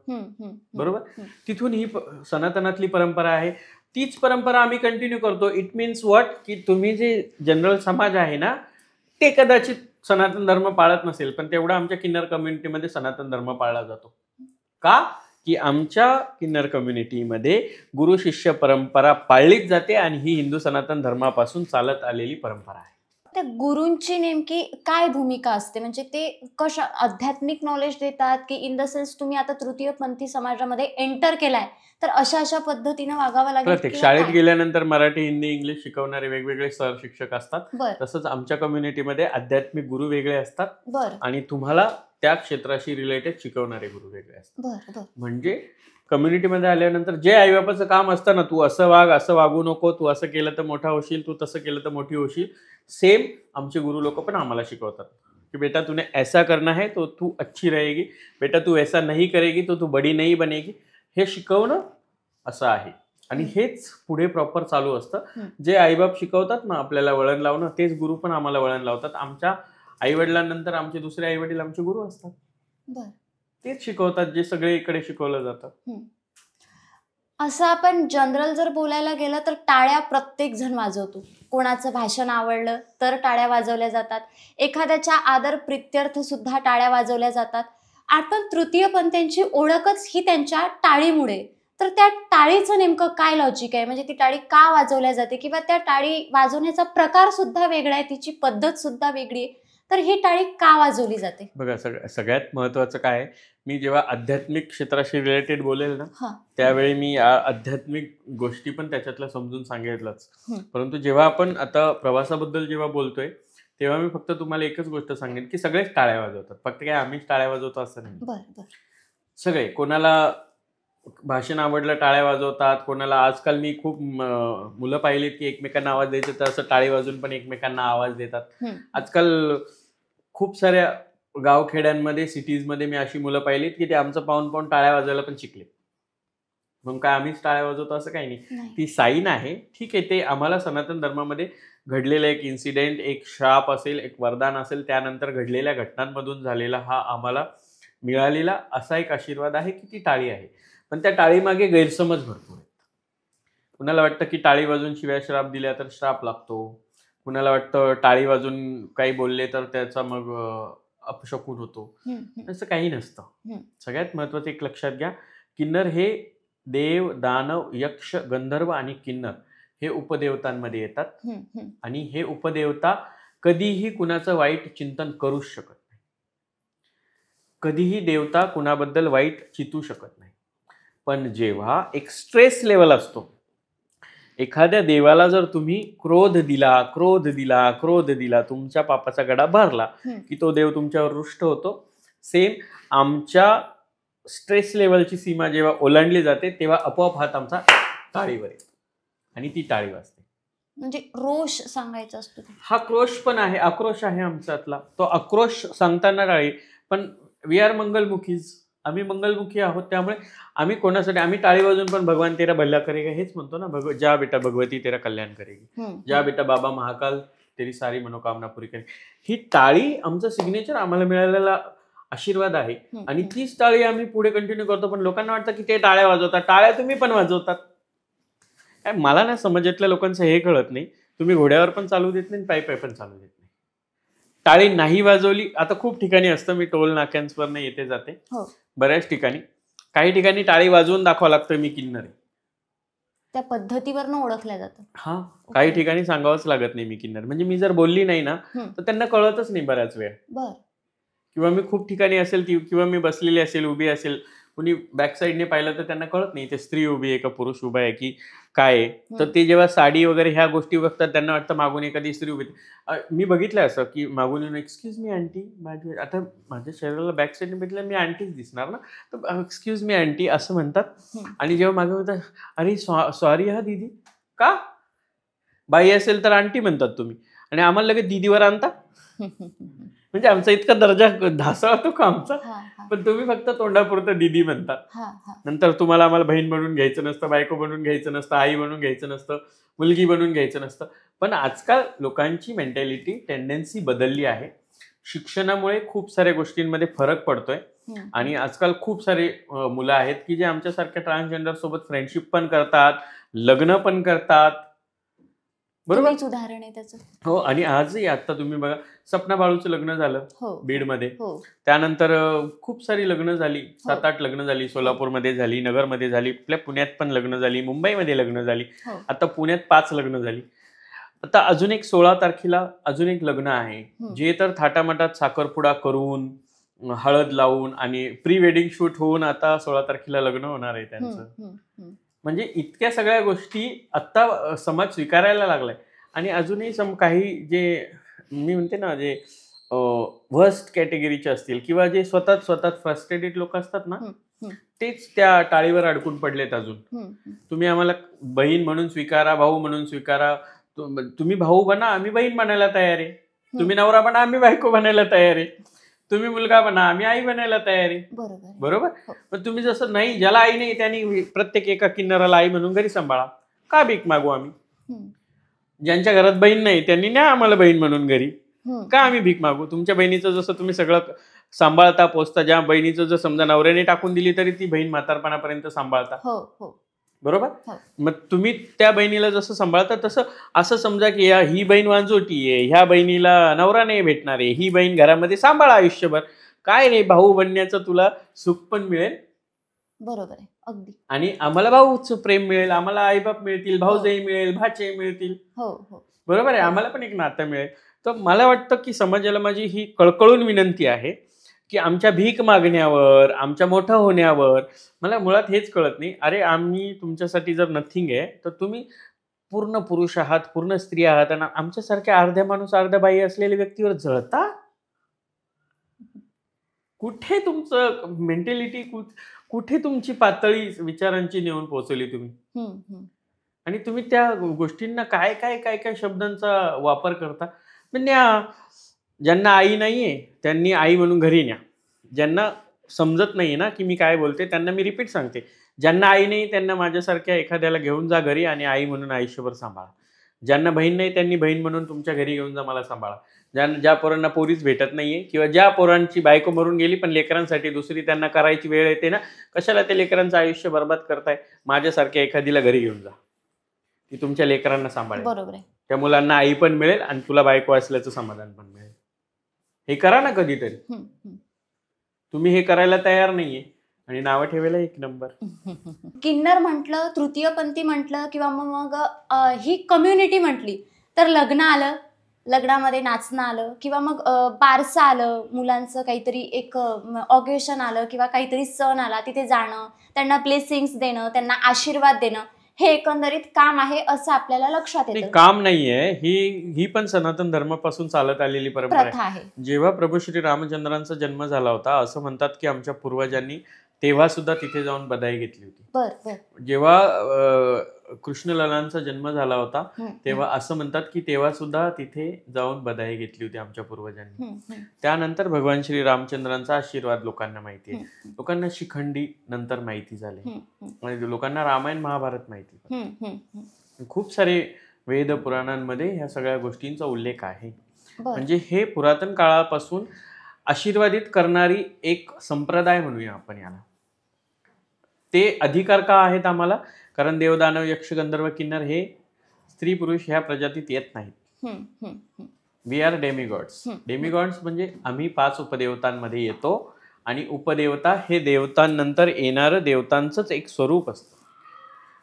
बरोबर. तिथून ही सनातनातली परंपरा आहे. तीच परंपरा आम्ही कंटिन्यू करतो. इट मीन्स व्हॉट, की तुम्ही जे जनरल समाज आहे ना, ते कदाचित सनातन धर्म पाळत नसेल, पण तेवढा आमच्या किन्नर कम्युनिटीमध्ये सनातन धर्म पाळला जातो. का? की आमच्या किन्नर कम्युनिटीमध्ये गुरु शिष्य परंपरा पाळलीच जाते आणि ही हिंदू सनातन धर्मापासून चालत आलेली परंपरा आहे. त्या गुरूंची नेमकी काय भूमिका असते? म्हणजे ते कशा आध्यात्मिक नॉलेज देतात, की इन द सेन्स तुम्ही आता तृतीयपंथी समाजामध्ये एंटर केलाय तर अशा वागतीनं वागावं लागेल? प्रत्येक शाळेत गेल्यानंतर मराठी, हिंदी, इंग्लिश शिकवणारे वेगवेगळे सर शिक्षक असतात. तसंच आमच्या कम्युनिटीमध्ये आध्यात्मिक गुरु वेगळे असतात आणि तुम्हाला त्या क्षेत्राशी रिलेटेड शिकवणारे गुरु वेगळे असतात. म्हणजे कम्युनिटीमध्ये आल्यानंतर जे आईबापाचं काम असतं ना, तू असं वाग, असं वागू नको, तू असं केलं तर मोठा होशील, तू तसं केलं तर मोठी होशील, सेम आमचे गुरु लोक पण आम्हाला शिकवतात की बेटा तूने ऐसा करना है तो तू अच्छी रहेगी, बेटा तू ऐसा नहीं करेगी तो तू बडी नहीं बनेगी. हे शिकवणं असं आहे आणि हेच पुढे प्रॉपर चालू असतं. जे आईबाप शिकवतात ना आपल्याला वळण लावणं, तेच गुरु पण आम्हाला वळण लावतात. आमच्या आईवडिलांनंतर आमचे दुसरे आईवडील आमचे गुरु असतात. तेच शिकवतात जे सगळे इकडे शिकवलं जातं. असं आपण जनरल जर बोलायला गेलं तर टाळ्या प्रत्येक जण वाजवतो. कोणाचं भाषण आवडलं तर टाळ्या वाजवल्या जातात. एखाद्याच्या आदर प्रित्यर्थ सुद्धा टाळ्या वाजवल्या जातात. आपण तृतीयपंथीयांची ओळखच ही त्यांच्या टाळीमुळे. तर त्या टाळीचं नेमकं काय लॉजिक आहे? म्हणजे ती टाळी का वाजवल्या जाते किंवा त्या टाळी वाजवण्याचा प्रकार सुद्धा वेगळा आहे, तिची पद्धत सुद्धा वेगळी आहे. तर ही टाळी का वाजवली जाते? बघा, सगळ्यात महत्वाचं काय आहे, मी जेव्हा आध्यात्मिक क्षेत्राशी रिलेटेड बोलेल ना, त्यावेळी मी आध्यात्मिक गोष्टी पण त्याच्यातल्या समजून सांगितलंच. परंतु जेव्हा आपण आता प्रवासाबद्दल जेव्हा बोलतोय तेव्हा मी फक्त तुम्हाला एकच गोष्ट सांगेन की सगळेच टाळ्या वाजवतात. फक्त काय आम्हीच टाळ्या वाजवतो असं नाही. सगळे, कोणाला भाषण आवडलं टाळ्या वाजवतात, कोणाला आजकाल मी खूप मुलं पाहिलीत की एकमेकांना आवाज द्यायचं तर असं टाळी वाजून पण एकमेकांना आवाज देतात. आजकाल खूप साऱ्या गावखेड्यांमध्ये, सिटीजमध्ये मी अशी मुलं पाहिलीत की ते आमचं पाहून पाहून टाळ्या वाजवायला पण शिकले. मग काय आम्हीच टाळ्या वाजवतो असं काही नाही. ती साईन आहे, ठीक आहे. ते आम्हाला सनातन धर्मामध्ये घडलेलं एक इन्सिडेंट, एक श्राप असेल, एक वरदान असेल, त्यानंतर घडलेल्या घटनांमधून झालेला हा आम्हाला मिळालेला असा एक आशीर्वाद आहे की ती टाळी आहे. पण त्या टाळीमागे गैरसमज भरपूर आहेत. कुणाला वाटतं की टाळी वाजून शिवाय श्राप दिल्या तर श्राप लागतो. कुणाला वाटतं टाळी वाजून काही बोलले तर त्याचा मग अपशकुन होतो. असं काही नसतं. सगळ्यात महत्वाचं एक लक्षात घ्या, किन्नर हे देव, दानव, यक्ष, गंधर्व आणि किन्नर हे उपदेवतांमध्ये येतात आणि हे उपदेवता कधीही कुणाचं वाईट चिंतन करूच शकत नाही. कधीही देवता कुणाबद्दल वाईट चितू शकत नाही. पण जेव्हा एक स्ट्रेस लेवल असतो, एखाद्या देवाला जर तुम्ही क्रोध दिला, तुमच्या पापाचा गडा भरला की तो देव तुमच्यावर रुष्ट होतो. सेम आमच्या स्ट्रेस लेवलची सीमा जेव्हा ओलांडली जाते तेव्हा आपोआप हात आमचा टाळीवर येतो आणि ती टाळी वाजते. म्हणजे रोष सांगायचा असतो. हा क्रोश पण आहे, आक्रोश आहे आमच्यातला. तो आक्रोश सांगताना टाळी. पण वी आर मंगलमुखीज, आम्ही मंगलमुखी आहोत. त्यामुळे आम्ही कोणासाठी, आम्ही टाळी वाजून पण भगवान तेरा भला करेगा हेच म्हणतो ना. जा बेटा भगवती तेरा कल्याण करेगी, जा बेटा बाबा महाकाल तेरी सारी मनोकामना पुरी करेगी. ही टाळी आमचं सिग्नेचर, आम्हाला मिळालेला आशीर्वाद आहे आणि तीच टाळी आम्ही पुढे कंटिन्यू करतो. पण लोकांना वाटतं की ते टाळ्या वाजवतात, टाळ्या तुम्ही पण वाजवतात. मला ना समाजातल्या लोकांचं हे कळत नाही. तुम्ही घोड्यावर पण चालू देत नाही, पायी पायी पण चालू देत नाही. टाळी नाही वाजवली, आता खूप ठिकाणी असतं, मी टोल नाक्यांवर येते जाते बऱ्याच ठिकाणी, काही ठिकाणी टाळी वाजवून दाखवा लागतं मी किन्नर आहे. त्या पद्धतीवरनं ओळखल्या जातं. हा, काही ठिकाणी सांगावंच लागत नाही मी किन्नर. म्हणजे मी जर बोलली नाही ना तर त्यांना कळतच नाही बऱ्याच वेळ. किंवा मी खूप ठिकाणी असेल किंवा मी बसलेली असेल, उभी असेल, कुणी बॅक साईडने पाहिलं तर त्यांना कळत नाही ते स्त्री उभी आहे का पुरुष उभा आहे की काय आहे. तर ते जेव्हा साडी वगैरे ह्या गोष्टी बघतात त्यांना वाटतं मागून एखादी स्त्री उभी. मी बघितलं असं की मागून येऊन एक्सक्यूज मी आंटी, माझी आता माझ्या शरीराला बॅक साईडने बघितलं मी आंटीच दिसणार ना, तर एक्सक्यूज मी आंटी असं म्हणतात. आणि जेव्हा मागे म्हणतात अरे सॉरी हा दीदी, का बाई असेल तर आंटी म्हणतात तुम्ही आणि आम्हाला लगेच दीदीवर आणता. म्हणजे आमचा इतका दर्जा ढासळतो का आमचा? हा, हा, पण तुम्ही फक्त तोंडापुरतं दीदी म्हणतात. हा, हा. नंतर तुम्हाला आम्हाला बहीण बनून घ्यायचं नसतं, बायको बनून घ्यायचं नसतं, आई बनून घ्यायचं नसतं, मुलगी बनून घ्यायचं नसतं. पण आजकाल लोकांची मेंटॅलिटी, टेंडन्सी बदलली आहे. शिक्षणामुळे खूप साऱ्या गोष्टींमध्ये फरक पडतोय. हम्म. आणि आजकाल खूप सारे मुलं आहेत की जे आमच्यासारख्या ट्रान्सजेंडर सोबत फ्रेंडशिप पण करतात, लग्न पण करतात. बरोबर. तुम्हीच उदाहरण आहे त्याचं. हो. आणि आजही आता तुम्ही बघा, सपना बाळूचं लग्न झालं हो, बीडमध्ये. हो, त्यानंतर खूप सारी लग्न झाली, 7-8 लग्न झाली. सोलापूरमध्ये झाली, नगरमध्ये झाली, आपल्या पुण्यात पण लग्न झाली, मुंबईमध्ये लग्न झाली. हो. आता पुण्यात 5 लग्न झाली. आता अजून एक 16 तारखेला अजून एक लग्न आहे, हम्म. जे तर थाटामाटात साखरपुडा करून, हळद लावून आणि प्री वेडिंग शूट होऊन आता 16 तारखेला लग्न होणार आहे त्यांचं. हम्म, हम्म, हम्म. म्हणजे इतक्या सगळ्या गोष्टी आता समाज स्वीकारायला लागलाय. आणि अजूनही काही जे मी म्हणते ना, जे वर्स्ट कॅटेगरीचे असतील किंवा जे स्वतः फ्रस्ट्रेटेड लोक असतात ना, हम्म. तेच त्या टाळीवर अडकून पडलेत अजून. हम्म. तुम्ही आम्हाला बहीण म्हणून स्वीकारा, भाऊ म्हणून स्वीकारा. तुम्ही भाऊ बना, आम्ही बहीण बनायला तयार आहे. तुम्ही नवरा बना, आम्ही बायको बनायला तयार आहे. तुम्ही मुलगा बना, आम्ही आई बनायला तयार आहे. बरोबर. बरोबर. हो. पण तुम्ही जसं नाही, ज्याला आई नाही त्यांनी प्रत्येक एका किन्नराला आई म्हणून घरी सांभाळा. का भीक मागू आम्ही? हम्म. ज्यांच्या घरात बहीण नाही त्यांनी न्या आम्हाला बहीण म्हणून घरी. हम्म. का आम्ही भीक मागू? तुमच्या बहिणीचं जसं तुम्ही सगळं सांभाळता, पोचता, ज्या बहिणीचं जर समजा नवऱ्याने टाकून दिली तरी ती बहीण म्हातारपणापर्यंत सांभाळता. हो, हो. बरोबर. हो. मग तुम्ही त्या बहिणीला जसं सांभाळता तसं असं समजा की ही बहीण वांजोटी आहे, ह्या बहिणीला नवरा नाही भेटणार आहे, ही बहीण घरामध्ये सांभाळा आयुष्यभर. काय रे, भाऊ बनण्याचं तुला सुख पण मिळेल. बरोबर आहे, अगदी. आणि आम्हाला भाऊचं प्रेम मिळेल, आम्हाला आईबाप मिळतील, भाऊजाई मिळेल, भाचे मिळतील. हो, हो. बरोबर आहे. आम्हाला पण एक नातं मिळेल. तर मला वाटतं की समाजाला माझी ही कळकळून विनंती आहे की आमच्या भीक मागण्यावर, आमच्या मोठं होण्यावर मला मुळात हेच कळत नाही. अरे, आम्ही तुमच्यासाठी जर नथिंग आहे, तर तुम्ही पूर्ण पुरुष आहात, पूर्ण स्त्री आहात आणि आमच्यासारख्या अर्ध्या माणूस अर्ध्या बाई असलेल्या व्यक्तीवर जळता. कुठे तुमचं मेंटॅलिटी, कुठे तुमची पातळी विचारांची नेऊन पोहोचवली तुम्ही? हम्म, हम्म. आणि तुम्ही त्या गोष्टींना काय काय काय काय शब्दांचा वापर करता. म्हणजे ज्यांना आई नाहीये त्यांनी आई म्हणून घरी न्या. ज्यांना समजत नाही ना की मी काय बोलते, त्यांना मी रिपीट सांगते, ज्यांना आई नाही त्यांना माझ्यासारख्या एखाद्याला घेऊन जा घरी आणि आई म्हणून आयुष्यभर सांभाळा. ज्यांना बहीण नाही त्यांनी बहीण म्हणून तुमच्या घरी घेऊन जा, मला सांभाळा. ज्या पोरांना पोरीच भेटत नाहीये किंवा ज्या पोरांची बायको मरून गेली पण लेकरांसाठी दुसरी त्यांना करायची वेळ येते ना, कशाला ते लेकरांचं आयुष्य बर्बाद करताय? माझ्यासारख्या एखादीला घरी घेऊन जा, ती तुमच्या लेकरांना सांभाळेल. बरोबर आहे. त्या मुलांना आई पण मिळेल आणि तुला बायको असल्याचं समाधान पण मिळेल. हे करा ना कधीतरी. हम्म, हम्म. तुम्ही हे करायला तयार नाहीये आणि नावं ठेवायला एक नंबर. किन्नर म्हटलं, तृतीयपंथी म्हटलं किंवा मग ही कम्युनिटी म्हटली तर लग्न आलं, लग्नामध्ये नाचणं आलं किंवा मग बारसं आलं, मुलांचं काहीतरी एक ऑकेशन आलं किंवा काहीतरी सण आला, तिथे जाणं, त्यांना ब्लेसिंग्स देणं, त्यांना आशीर्वाद देणं, हे एकंदरीत काम आहे असं आपल्याला लक्षात नाही, येतं. काम नाहीये. ही पण सनातन धर्मापासून चालत आलेली परंपरा प्रथा आहे. आहे. जेव्हा प्रभू श्री रामचंद्रांचा जन्म झाला होता, असं म्हणतात की आमच्या पूर्वजांनी तेव्हा सुद्धा तिथे जाऊन बधाई घेतली होती. बर बर. जेव्हा कृष्णलालांचा जन्म झाला होता हम्म, तेव्हा असं म्हणतात की तेव्हा सुद्धा तिथे जाऊन बधाई घेतली होती आमच्या पूर्वजांनी. हम्म, हम्म, त्यानंतर भगवान श्री रामचंद्रांचा आशीर्वाद लोकांना माहिती आहे. हम्म, लोकांना शिखंडी नंतर माहिती झाले हम्म, हम्म, आणि लोकांना रामायण महाभारत माहिती. हम्म, हम्म, हम्म. खूप सारे वेद पुराणांमध्ये ह्या सगळ्या गोष्टींचा उल्लेख आहे. बर. म्हणजे हे पुरातन काळापासून आशीर्वादित करणारी एक संप्रदाय म्हणूया आपण याला. ते अधिकार का आहेत आम्हाला? कारण देवदानव यक्ष गंधर्व किन्नर हे स्त्री पुरुष ह्या प्रजातीत येत नाहीत. Hmm, hmm, hmm. We are demigods. Hmm. Demigods म्हणजे आम्ही 5 उपदेवतांमध्ये येतो आणि उपदेवता हे देवतांनंतर येणारं देवतांचंच एक स्वरूप असतं.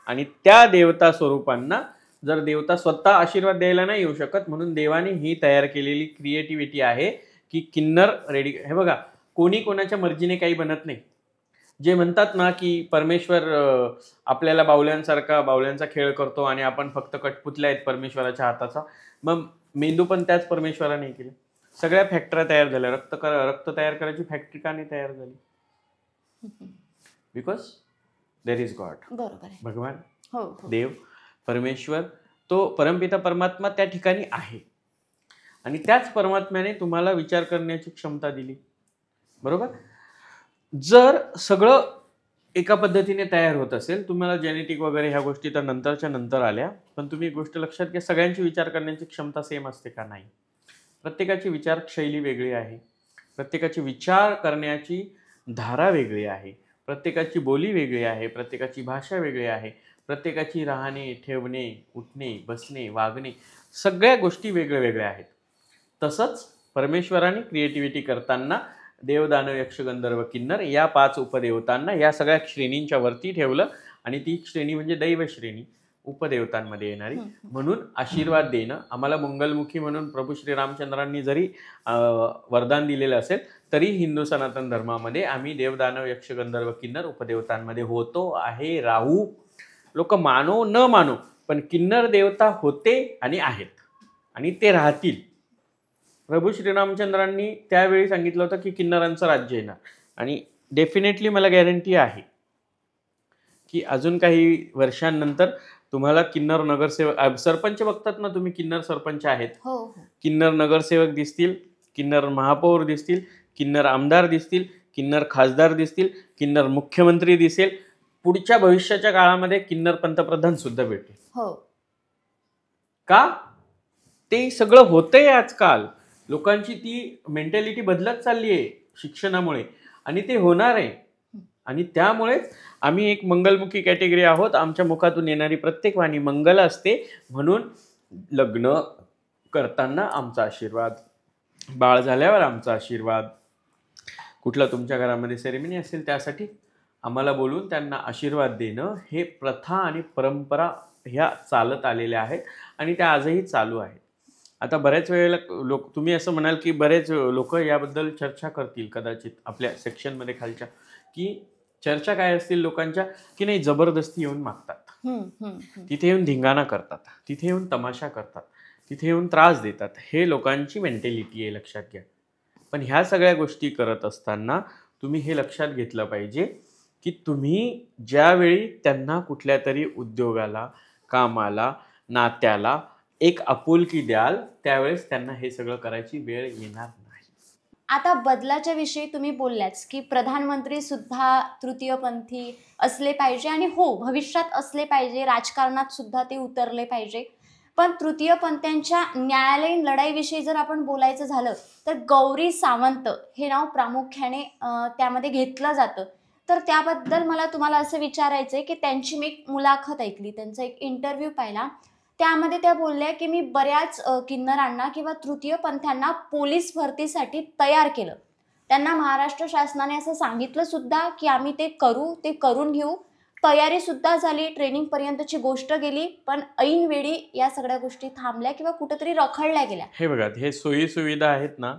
आणि त्या देवता स्वरूपांना जर देवता स्वतः आशीर्वाद द्यायला नाही येऊ शकत, म्हणून देवाने ही तयार केलेली क्रिएटिव्हिटी आहे की किन्नर रेडी. हे बघा, कोणी कोणाच्या मर्जीने काही बनत नाही. जे म्हणतात ना की परमेश्वर आपल्याला बावल्यांचा खेळ करतो आणि आपण फक्त कठपुतल्या आहेत परमेश्वराच्या हाताचा, मग मेंदू पण त्याच परमेश्वराने केले. सगळ्या फॅक्टऱ्या तयार झाल्या. रक्त तयार करायची फॅक्टरी का नाही तयार झाली? Because there is God. बरोबर आहे. भगवान, हो, हो. देव, परमेश्वर, तो परमपिता परमात्मा त्या ठिकाणी आहे. आणि त्याच परमात्म्याने तुम्हाला विचार करण्याची क्षमता दिली. बरोबर. जर सगळं एका पद्धतीने तयार होत असेल, तुम्हाला जेनेटिक वगैरे ह्या गोष्टी तर नंतरच्या नंतर आल्या, पण तुम्ही एक गोष्ट लक्षात घ्या, सगळ्यांची विचार करण्याची क्षमता सेम असते का? नाही. प्रत्येकाची विचारशैली वेगळी आहे, प्रत्येकाची विचार करण्याची धारा वेगळी आहे, प्रत्येकाची बोली वेगळी आहे, प्रत्येकाची भाषा वेगळी आहे, प्रत्येकाची राहणे, ठेवणे, उठणे, बसणे, वागणे, सगळ्या गोष्टी वेगळ्या वेगळ्या आहेत. तसंच परमेश्वराने क्रिएटिव्हिटी करताना देव, दानव, यक्ष, गंधर्व, किन्नर या 5 उपदेवतांना या सगळ्या श्रेणींच्या वरती ठेवलं, आणि ती श्रेणी म्हणजे दैव श्रेणी, उपदेवतांमध्ये येणारी. म्हणून आशीर्वाद देणं आम्हाला मंगलमुखी म्हणून प्रभू श्रीरामचंद्रांनी जरी वरदान दिलेलं असेल, तरी हिंदू सनातन धर्मामध्ये आम्ही देव, दानव, यक्ष, गंधर्व, किन्नर उपदेवतांमध्ये होतो, आहे, राहू. लोक मानो न मानो, पण किन्नर देवता होते आणि आहेत, आणि ते राहतील. प्रभू श्रीरामचंद्रांनी त्यावेळी सांगितलं होतं की किन्नरांचं राज्य येणार, आणि डेफिनेटली मला गॅरंटी आहे की अजून काही वर्षांनंतर तुम्हाला किन्नर नगरसेवक, सरपंच बघतात ना तुम्ही, किन्नर सरपंच आहेत, किन्नर नगरसेवक दिसतील, किन्नर महापौर दिसतील, किन्नर आमदार दिसतील, किन्नर खासदार दिसतील, किन्नर मुख्यमंत्री दिसेल, पुढच्या भविष्याच्या काळामध्ये किन्नर पंतप्रधान सुद्धा भेटेल. का? ते सगळं होतंय आजकाल. लोकांची ती मेंटॅलिटी बदलत चालली आहे शिक्षणामुळे, आणि ते होणार आहे. आणि त्यामुळेच आम्ही एक मंगलमुखी कॅटेगरी आहोत. आमच्या मुखातून येणारी प्रत्येक वाणी मंगल असते. म्हणून लग्न करताना आमचा आशीर्वाद, बाळ झाल्यावर आमचा आशीर्वाद, कुठला तुमच्या घरामध्ये सेरेमनी असेल त्यासाठी आम्हाला बोलून त्यांना आशीर्वाद देणं, हे प्रथा आणि परंपरा ह्या चालत आलेल्या आहेत, आणि त्या आजही चालू आहेत. आता बऱ्याच वेळेला तुम्ही असं म्हणाल की बरेच लोक याबद्दल चर्चा करतील कदाचित आपल्या सेक्शनमध्ये खालच्या, की चर्चा काय असतील लोकांच्या, की नाही जबरदस्ती येऊन मागतात, तिथे येऊन धिंगाणा करतात, तिथे येऊन तमाशा करतात, तिथे येऊन त्रास देतात. हे लोकांची मेंटॅलिटी आहे, लक्षात घ्या. पण ह्या सगळ्या गोष्टी करत असताना तुम्ही हे लक्षात घेतलं पाहिजे की तुम्ही ज्यावेळी त्यांना कुठल्या तरी उद्योगाला, कामाला, नात्याला एक आपुलकी द्याल, त्यावेळेस त्यांना हे सगळं करायची वेळ येणार नाही. आता बदलाच्या विषयी तुम्ही बोलल्याच की प्रधानमंत्री सुद्धा तृतीयपंथी असले पाहिजे, आणि हो भविष्यात असले पाहिजे, राजकारणात सुद्धा ते उतरले पाहिजे. पण तृतीयपंथींच्या न्यायालयीन लढाईविषयी जर आपण बोलायचं झालं तर गौरी सावंत हे नाव प्रामुख्याने त्यामध्ये घेतलं जातं. तर त्याबद्दल मला तुम्हाला असं विचारायचं आहे की त्यांची मी एक मुलाखत ऐकली, त्यांचा एक इंटरव्ह्यू पाहिला. त्यामध्ये त्या बोलल्या की मी बऱ्याच किन्नरांना किंवा तृतीयपंथ्यांना पोलीस भरतीसाठी तयार केलं. त्यांना महाराष्ट्र शासनाने असं सांगितलं सुद्धा की आम्ही ते करू, ते करून घेऊ. तयारी सुद्धा झाली, ट्रेनिंग पर्यंतची गोष्ट गेली, पण ऐन वेळी या सगळ्या गोष्टी थांबल्या किंवा कुठेतरी रखडल्या गेल्या. हे बघा, हे सोयी सुविधा आहेत ना,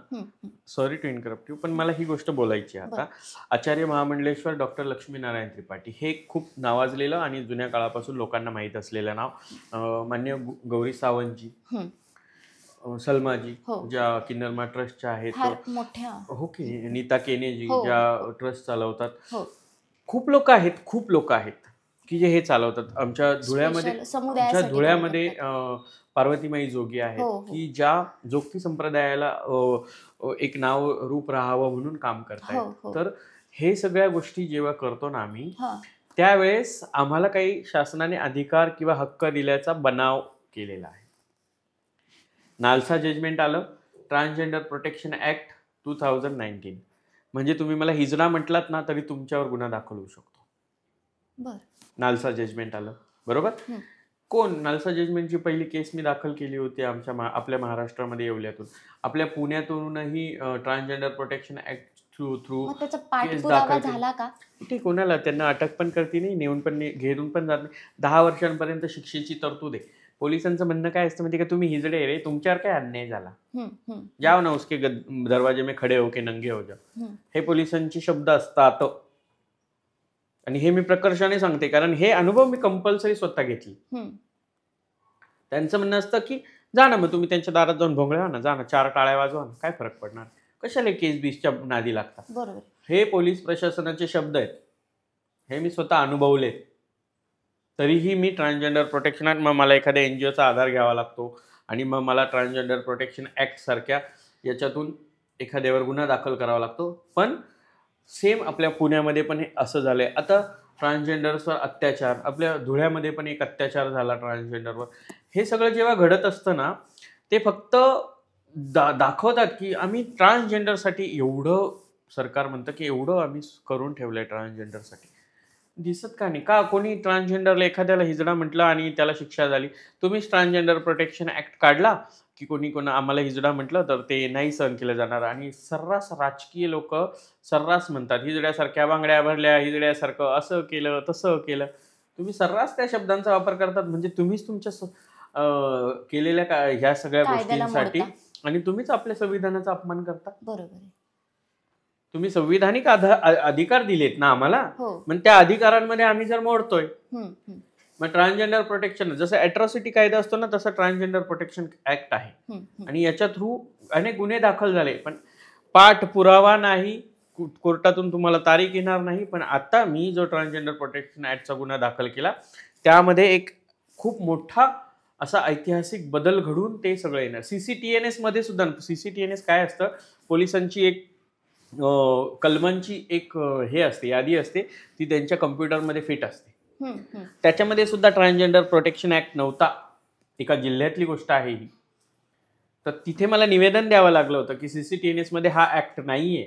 सॉरी टू इंटरप्ट यू, पण मला ही गोष्ट बोलायची आहे आता. आचार्य महामंडलेश्वर डॉक्टर लक्ष्मीनारायण त्रिपाठी हे खूप नावाजलेलं आणि जुन्या काळापासून लोकांना माहीत असलेलं नाव. मान्य गौरी सावंतजी, सलमाजी ज्या किन्नरमा ट्रस्टच्या आहेत, ओके, नीता केनेजी ज्या ट्रस्ट चालवतात, खूप लोक आहेत की जे हे चालवतात. आमच्या धुळ्यामध्ये पार्वतीमाई जोगी आहेत की ज्या जोगती संप्रदायाला एक नाव रूप राहावं म्हणून काम करतायत. तर हे सगळ्या गोष्टी जेव्हा करतो ना आम्ही, त्यावेळेस आम्हाला काही शासनाने अधिकार किंवा हक्क दिल्याचा बनाव केलेला आहे. नालसा जजमेंट आलं, ट्रान्सजेंडर प्रोटेक्शन ऍक्ट 2019, म्हणजे तुम्ही मला हिजडा म्हटलात ना तरी तुमच्यावर गुन्हा दाखल होऊ शकतो. नालसा जजमेंट आलं, बरोबर. कोण? नालसा जजमेंटची पहिली केस मी दाखल केली होती आपल्या महाराष्ट्रामध्ये, येवल्यातून. आपल्या पुण्यातूनही ट्रान्सजेंडर प्रोटेक्शन ऍक्ट थ्रू केस दाखल झाला का? ठीक, कोणाला त्यांना अटक पण करते नाही, नेऊन पण घेऊन पण जात नाही. 10 वर्षांपर्यंत शिक्षेची तरतूद आहे. पोलिसांचं म्हणणं काय असतं माहिती का, तुम्ही हिजडे रे, तुमच्यावर काय अन्याय झाला, जाओ ना उसके दरवाजे में खडे हो के नंगे हो जाओ, हे पोलिसांचे शब्द असतात. आणि हे मी प्रकर्षाने सांगते, कारण हे अनुभव मी कंपल्सरी स्वतः घेतली. त्यांचं म्हणणं असतं की जा ना, मग तुम्ही त्यांच्या दारात जाऊन भोंगळ्या ना, जा ना, 4 टाळ्या वाजवा ना, काय फरक पडणार, कशाला केस बीसच्या नादी लागतात. हे पोलीस प्रशासनाचे शब्द आहेत, हे मी स्वतः अनुभवले. तरीही मी ट्रान्सजेंडर प्रोटेक्शनात, मग मला एखाद्या NGOचा आधार घ्यावा लागतो आणि मग मला ट्रान्सजेंडर प्रोटेक्शन ॲक्ट सारख्या याच्यातून एखाद्यावर गुन्हा दाखल करावा लागतो. पण सेम आपल्या पुण्यामध्ये पण हे असं झालंय. आता ट्रान्सजेंडर्सवर अत्याचार, आपल्या धुळ्यामध्ये पण एक अत्याचार झाला ट्रान्सजेंडरवर. हे सगळं जेव्हा घडत असतं ना, ते फक्त दाखवतात की आम्ही ट्रान्सजेंडरसाठी एवढं, सरकार म्हणतं की एवढं आम्ही करून ठेवलंय ट्रान्सजेंडरसाठी. दिसत का नाही का? कोणी ट्रान्सजेंडरला एखाद्याला हिजडा म्हटलं आणि त्याला शिक्षा झाली. तुम्हीच ट्रान्सजेंडर प्रोटेक्शन ॲक्ट काढला की कोणी आम्हाला हिजडा म्हटलं तर ते नाही सहन केलं जाणार. आणि सर्रास राजकीय लोक सर्रास म्हणतात हिजड्यासारख्या बांगड्या भरल्या, हिजड्यासारखं असं केलं तसं केलं. तुम्ही सर्रास त्या शब्दांचा वापर करतात. म्हणजे तुम्हीच तुमच्या केलेल्या ह्या सगळ्या कायद्याला गोष्टींसाठी मोडता. आणि तुम्हीच आपल्या संविधानाचा अपमान करता. बरोबर आहे. तुम्ही संविधानिक अधिकार दिलेत ना आम्हाला, हो. मग त्या अधिकारांमध्ये आम्ही जर मोडतोय, हम्म, हम्म, मग ट्रान्सजेंडर प्रोटेक्शन जसं अॅट्रॉसिटी कायदा असतो ना, तसं ट्रान्सजेंडर प्रोटेक्शन ऍक्ट आहे. हम्म, हम्म. आणि याच्या थ्रू अनेक गुन्हे दाखल झाले, पण पाठपुरावा नाही, कोर्टातून तुम्हाला तारीख येणार नाही. पण आता मी जो ट्रान्सजेंडर प्रोटेक्शन ऍक्टचा गुन्हा दाखल केला, त्यामध्ये एक खूप मोठा असा ऐतिहासिक बदल घडून ते सगळं येणार. CCTNS मध्ये सुद्धा, CCTNS काय असतं, पोलिसांची एक कलमांची एक हे असते, यादी असते, ती त्यांच्या कम्प्युटरमध्ये फिट असते. हम्म, हम्म. त्याच्यामध्ये सुद्धा ट्रान्सजेंडर प्रोटेक्शन ऍक्ट नव्हता. एका जिल्ह्यातली गोष्ट आहे ही. तर तिथे मला निवेदन द्यावं लागलं होतं की CCTNS मध्ये हा ऍक्ट नाहीये.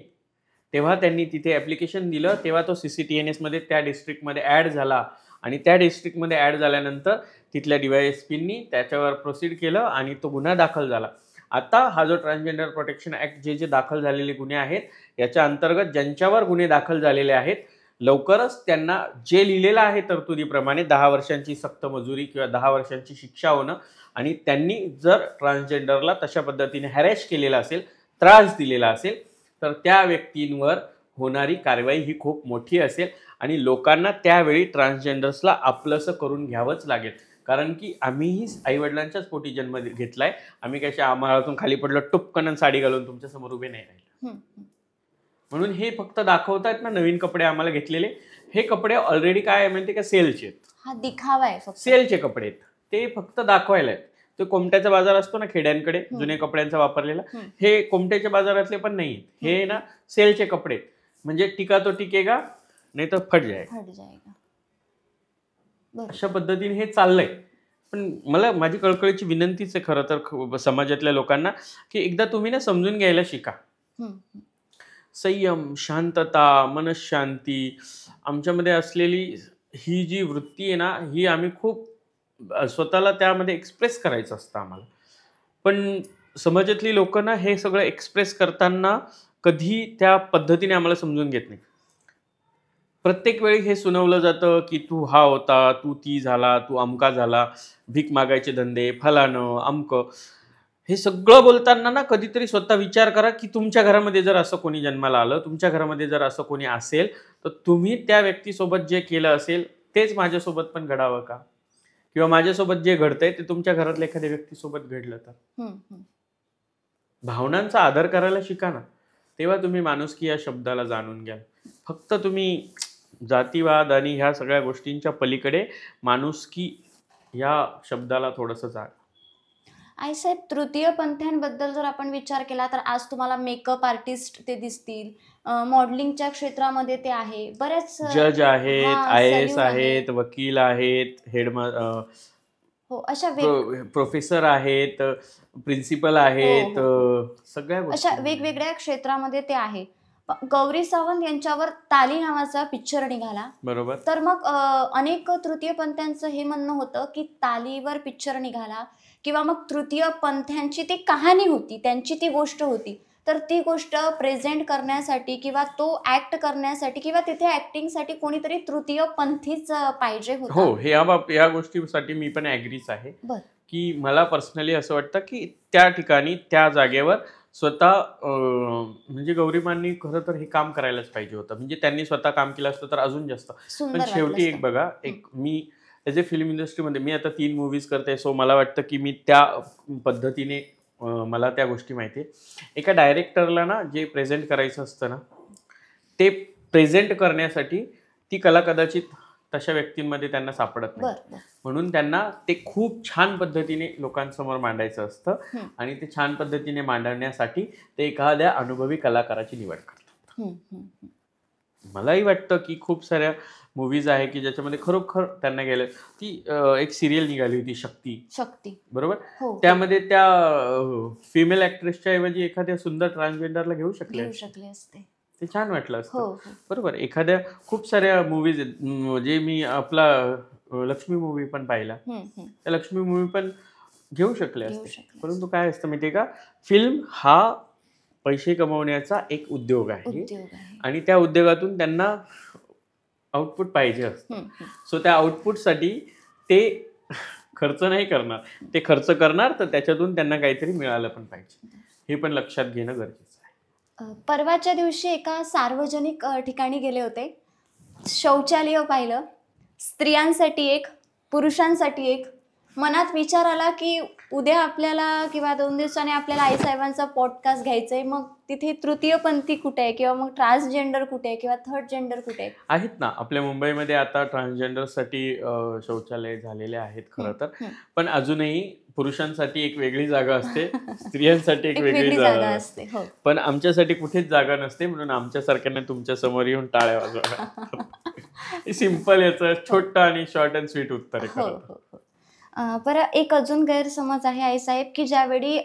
तेव्हा त्यांनी तिथे ऍप्लिकेशन दिलं, तेव्हा तो CCTNS मध्ये त्या डिस्ट्रिक्टमध्ये ऍड झाला. आणि त्या डिस्ट्रिक्टमध्ये ऍड झाल्यानंतर तिथल्या DYSPनी त्याच्यावर प्रोसीड केलं आणि तो गुन्हा दाखल झाला. आता हा जो ट्रान्सजेंडर प्रोटेक्शन ऍक्ट जे दाखल झालेले गुन्हे आहेत, याच्या अंतर्गत ज्यांच्यावर गुन्हे दाखल झालेले आहेत, लवकरच त्यांना जे लिहिलेलं आहे तरतुदीप्रमाणे 10 वर्षांची सक्त मजुरी किंवा 10 वर्षांची शिक्षा होणं. आणि त्यांनी जर ट्रान्सजेंडरला तशा पद्धतीने हॅरॅश केलेला असेल, त्रास दिलेला असेल, तर त्या व्यक्तींवर होणारी कारवाई ही खूप मोठी असेल. आणि लोकांना त्यावेळी ट्रान्सजेंडर्सला आपलंसं करून घ्यावंच लागेल. कारण की आम्हीही आईवडिलांच्याच पोटी जन्म घेतलाय. आम्ही कशा आम्हालातून खाली पडलो टुपकन साडी घालून तुमच्या समोर उभे नाही राहिले. हम्म, हम्म. म्हणून हे फक्त दाखवतायत ना नवीन कपडे आम्हाला घेतलेले, हे कपडे ऑलरेडी काय आहे माहिती का, सेलचे आहेत. हा दिखावा आहे फक्त. सेलचे कपडे आहेत, ते फक्त दाखवायला आहेत. ते कोमट्याचा बाजार असतो ना खेड्यांकडे, जुने कपड्यांचा वापरलेला, हे कोमट्याच्या बाजारातले पण नाही. हे ना सेलचे कपडे, म्हणजे टिका तो टिकेगा नाही तर फट जाएगा. हट जाएगा. बरोबर. अशा पद्धतीने हे चाललंय. पण मला माझी कळकळीची विनंतीच आहे खरं तर समाजातल्या लोकांना, की एकदा तुम्ही ना समजून घ्यायला शिका. हम्म, हम्म. संयम, शांतता, मनशांती, आमच्यामध्ये असलेली ही जी वृत्ती आहे ना, ही आम्ही खूप स्वतःला त्यामध्ये एक्सप्रेस करायचं असतं आम्हाला. पण समाजातली लोक ना हे सगळं एक्सप्रेस करताना कधी त्या पद्धतीने आम्हाला समजून घेत नाही. प्रत्येक वेळी हे सुनावलं जातं की तू हा होता, तू ती झाला, तू अमका झाला, भीक मागायचे धंदे, फलानं अमकं. हे सगळं बोलताना ना कधीतरी स्वतः विचार करा की तुमच्या घरामध्ये जर असं कोणी जन्माला आलं, तुमच्या घरामध्ये जर असं कोणी असेल, तर तुम्ही त्या व्यक्तीसोबत जे केलं असेल तेच माझ्यासोबत पण घडावं का? किंवा माझ्यासोबत जे घडतंय ते तुमच्या घरातल्या एखाद्या व्यक्तीसोबत घडलं तर? हम्म, हम्म. भावनांचा आदर करायला शिका ना, तेव्हा तुम्ही माणुसकी या शब्दाला जाणून घ्याल. फक्त तुम्ही जातीवाद आणि ह्या सगळ्या गोष्टींच्या पलीकडे माणुसकी या शब्दाला थोडंसं जागा. आईसाहेब, तृतीय पंथांबद्दल जर आपण विचार केला तर आज तुम्हाला मेकअप आर्टिस्ट ते दिसतील, मॉडेलिंगच्या क्षेत्रामध्ये ते आहे, बरेच जज आहेत, हा, IAS सलीम आहे. आहेत, वकील आहेत, हो, अशा प्रोफेसर आहेत, प्रिन्सिपल आहेत, सगळ्या अशा गोष्टी. वेगवेगळ्या क्षेत्रामध्ये ते आहे. गौरी सावंत यांच्यावर ताली नावाचा पिक्चर निघाला. बरोबर. तर मग अनेक तृतीय पंथांचं हे म्हणणं होतं की तालीवर पिक्चर निघाला किंवा मग तृतीय पंथांची ती कहाणी होती, त्यांची ती गोष्ट होती, तर ती गोष्ट प्रेझेंट करण्यासाठी किंवा तो ऍक्ट करण्यासाठी किंवा तिथे ऍक्टिंगसाठी कोणीतरी तृतीय पंथीच पाहिजे होता. हो, या गोष्टीसाठी मी पण ॲग्रीच आहे. बर. की मला पर्सनली असं वाटतं की त्या ठिकाणी त्या जागेवर स्वतः म्हणजे गौरीमांनी खरं तर हे काम करायलाच पाहिजे होतं. म्हणजे त्यांनी स्वतः काम केलं असतं तर अजून जास्त. सुंदर पण शेवटी वाटलं एक असतं. बघा, एक मी ॲज ए फिल्म इंडस्ट्रीमध्ये मी आता 3 मूवीज करते, सो मला वाटतं की मी त्या पद्धतीने मला त्या गोष्टी माहिती आहे. एका डायरेक्टरला ना जे प्रेझेंट करायचं असतं ना, ते प्रेझेंट करण्यासाठी ती कला कदाचित तशा व्यक्तींमध्ये त्यांना सापडत नाही. बर बर. म्हणून त्यांना ते खूप छान पद्धतीने लोकांसमोर मांडायचं असतं हम्म. आणि ते छान पद्धतीने मांडण्यासाठी ते एखाद्या अनुभवी कलाकाराची निवड करतात. हम्म, हम्म, हम्म. मलाही वाटतं की खूप साऱ्या मूवीज आहे की ज्याच्यामध्ये खरोखर त्यांना गेलं. ती एक सिरियल निघाली होती शक्ती, शक्ती. बरोबर. हो त्यामध्ये त्या फिमेल ॲक्ट्रेसच्या ऐवजी एखाद्या सुंदर ट्रान्सजेंडरला घेऊ शकले घेऊ शकले असते. ते छान वाटलं हो असतं. हो. बरोबर. एखाद्या खूप साऱ्या मूवीज आहेत जे मी आपला लक्ष्मी मूवी पण पाहिला. हम्म, हम्म. त्या लक्ष्मी मूवी पण घेऊ शकले घेऊ असते. शकले परंतु काय असतं माहितीये का, फिल्म हा पैसे कमवण्याचा एक उद्योग आहे उद्योग आहे. आणि त्या उद्योगातून त्यांना आउटपुट पाहिजे असतं. हम्म, हम्म. सो त्या आउटपुटसाठी ते खर्च नाही करणार, ते खर्च करणार तर त्याच्यातून त्यांना काहीतरी मिळालं पण पाहिजे. हे पण लक्षात घेणं गरजेचं आहे. परवाच्या दिवशी एका सार्वजनिक ठिकाणी गेले होते. शौचालय पाहिलं. स्त्रियांसाठी एक, पुरुषांसाठी एक. मनात विचार आला की उद्या आपल्याला किंवा 2 दिवसांनी आपल्याला आईसाहेबांचा पॉडकास्ट घ्यायचा आहे. मग तिथे तृतीयपंथी कुठे आहे किंवा मग ट्रान्सजेंडर कुठे आहे किंवा थर्ड जेंडर कुठे आहे? आहेत ना आपल्या मुंबईमध्ये आता ट्रान्सजेंडरसाठी शौचालय झालेले आहेत खरं तर. हम्म. पण अजूनही पुरुषांसाठी एक वेगळी जागा असते, स्त्रियांसाठी एक एक वेगळी जागा असते. असते. हो. पण आमच्यासाठी कुठेच जागा नसते, म्हणून आमच्यासारख्याने तुमच्या समोर येऊन टाळ्या वाजवा. सिंपल याचं छोटं आणि शॉर्ट अँड स्वीट उत्तर आहे हो खरं तर. हो हो. बरं, एक अजून गैरसमज आहे आईसाहेब की ज्यावेळी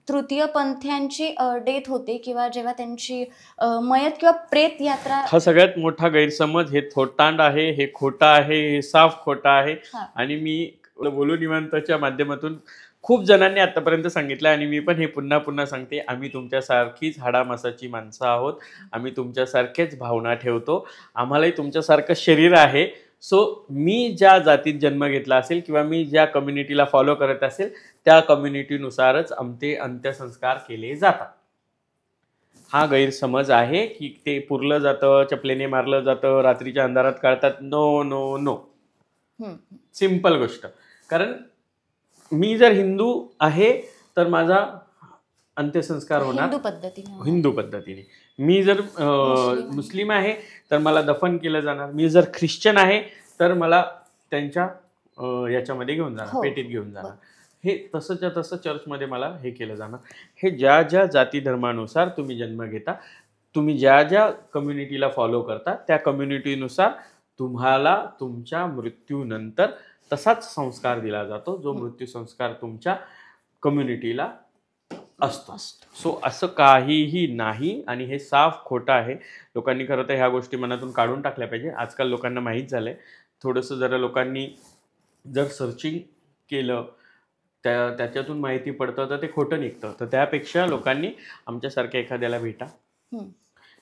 तृतीयपंथीयांची डेथ होते किंवा जेव्हा त्यांची मयत किंवा प्रेत यात्रा. हा सगळ्यात मोठा गैरसमज. हे थोटांड आहे, हे खोटं आहे, हे साफ खोटं आहे. हा. आणि मी बोलू निवांतच्या माध्यमातून खूप जणांनी आतापर्यंत सांगितलं आणि मी पण हे पुन्हा पुन्हा सांगते, आम्ही तुमच्यासारखीच हाडामासाची माणसं आहोत. आम्ही तुमच्यासारखेच भावना ठेवतो. आम्हालाही तुमच्यासारखं शरीर आहे. सो मी ज्या जातीत जन्म घेतला असेल किंवा मी ज्या कम्युनिटीला फॉलो करत असेल त्या कम्युनिटीनुसारच आमचे अंत्यसंस्कार केले जातात. हा गैरसमज आहे की ते पुरलं जातं, चपलेने मारलं जातं, रात्रीच्या अंधारात काढतात. No no no. Hmm. Simple गोष्ट. कारण मी जर हिंदू आहे तर माझा अंत्यसंस्कार होणार हिंदू पद्धतीने होणार. हिंदू पद्धतीने. मी जर मुस्लिम आहे तर मला दफन केलं जाणार. मी जर ख्रिश्चन आहे तर मला त्यांच्या याच्यामध्ये घेऊन जाणार, हो. पेटीत घेऊन जाणार. हे तसंच्या तसं चर्चमध्ये मला हे केलं जाणार. हे ज्या ज्या जाती धर्मानुसार तुम्ही जन्म घेता, तुम्ही ज्या ज्या कम्युनिटीला फॉलो करता त्या कम्युनिटीनुसार तुम्हाला तुमच्या मृत्यूनंतर तसाच संस्कार दिला जातो जो मृत्यू संस्कार तुमच्या कम्युनिटीला असतो. सो असं काहीही नाही आणि हे साफ खोटं आहे. लोकांनी खरं तर ह्या गोष्टी मनातून काढून टाकल्या पाहिजे. आजकाल लोकांना माहीत झालं आहे. थोडंसं जरा लोकांनी जर सर्चिंग केलं त्याच्यातून माहिती पडतं तर ते खोटं निघतं. तर त्यापेक्षा लोकांनी आमच्यासारख्या एखाद्याला भेटा, हम्म.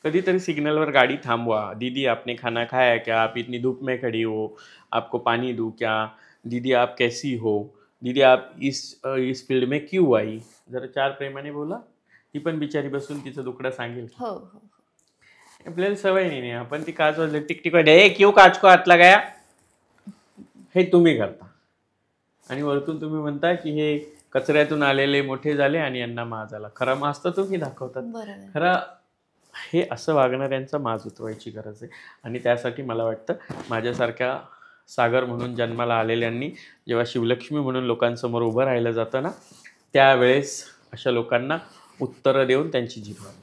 कधीतरी सिग्नलवर गाडी थांबवा. दीदी आपने खाना खाया क्या? आप इतनी धूप में खड़ी हो, आपको पानी दूँ क्या? दीदी आप कैसी हो? दीदी आप इस फील्ड में क्यों आई? जरा 4 प्रेमाने बोला. ती पण बिचारी बसून तिचं दुःखडं सांगेल. हो हो हो. आपल्याला सवय नाही. आपण ती काच वाजले टिक ए क्यों काच को हात लगाया? हे तुम्ही करता आणि वरतून तुम्ही म्हणता की हे कचऱ्यातून आलेले मोठे झाले आणि यांना माज आला. खरा माज तर तुम्ही दाखवतात. बरोबर. खरं हे असं वागणाऱ्यांचा माज उतरवायची गरज आहे. आणि त्यासाठी मला वाटतं माझ्यासारख्या सागर म्हणून जन्माला आलेल्यांनी जेव्हा शिवलक्ष्मी म्हणून लोकांसमोर उभं राहिलं जातं ना, त्यावेळेस अशा लोकांना उत्तरं देऊन त्यांची जिरवावी.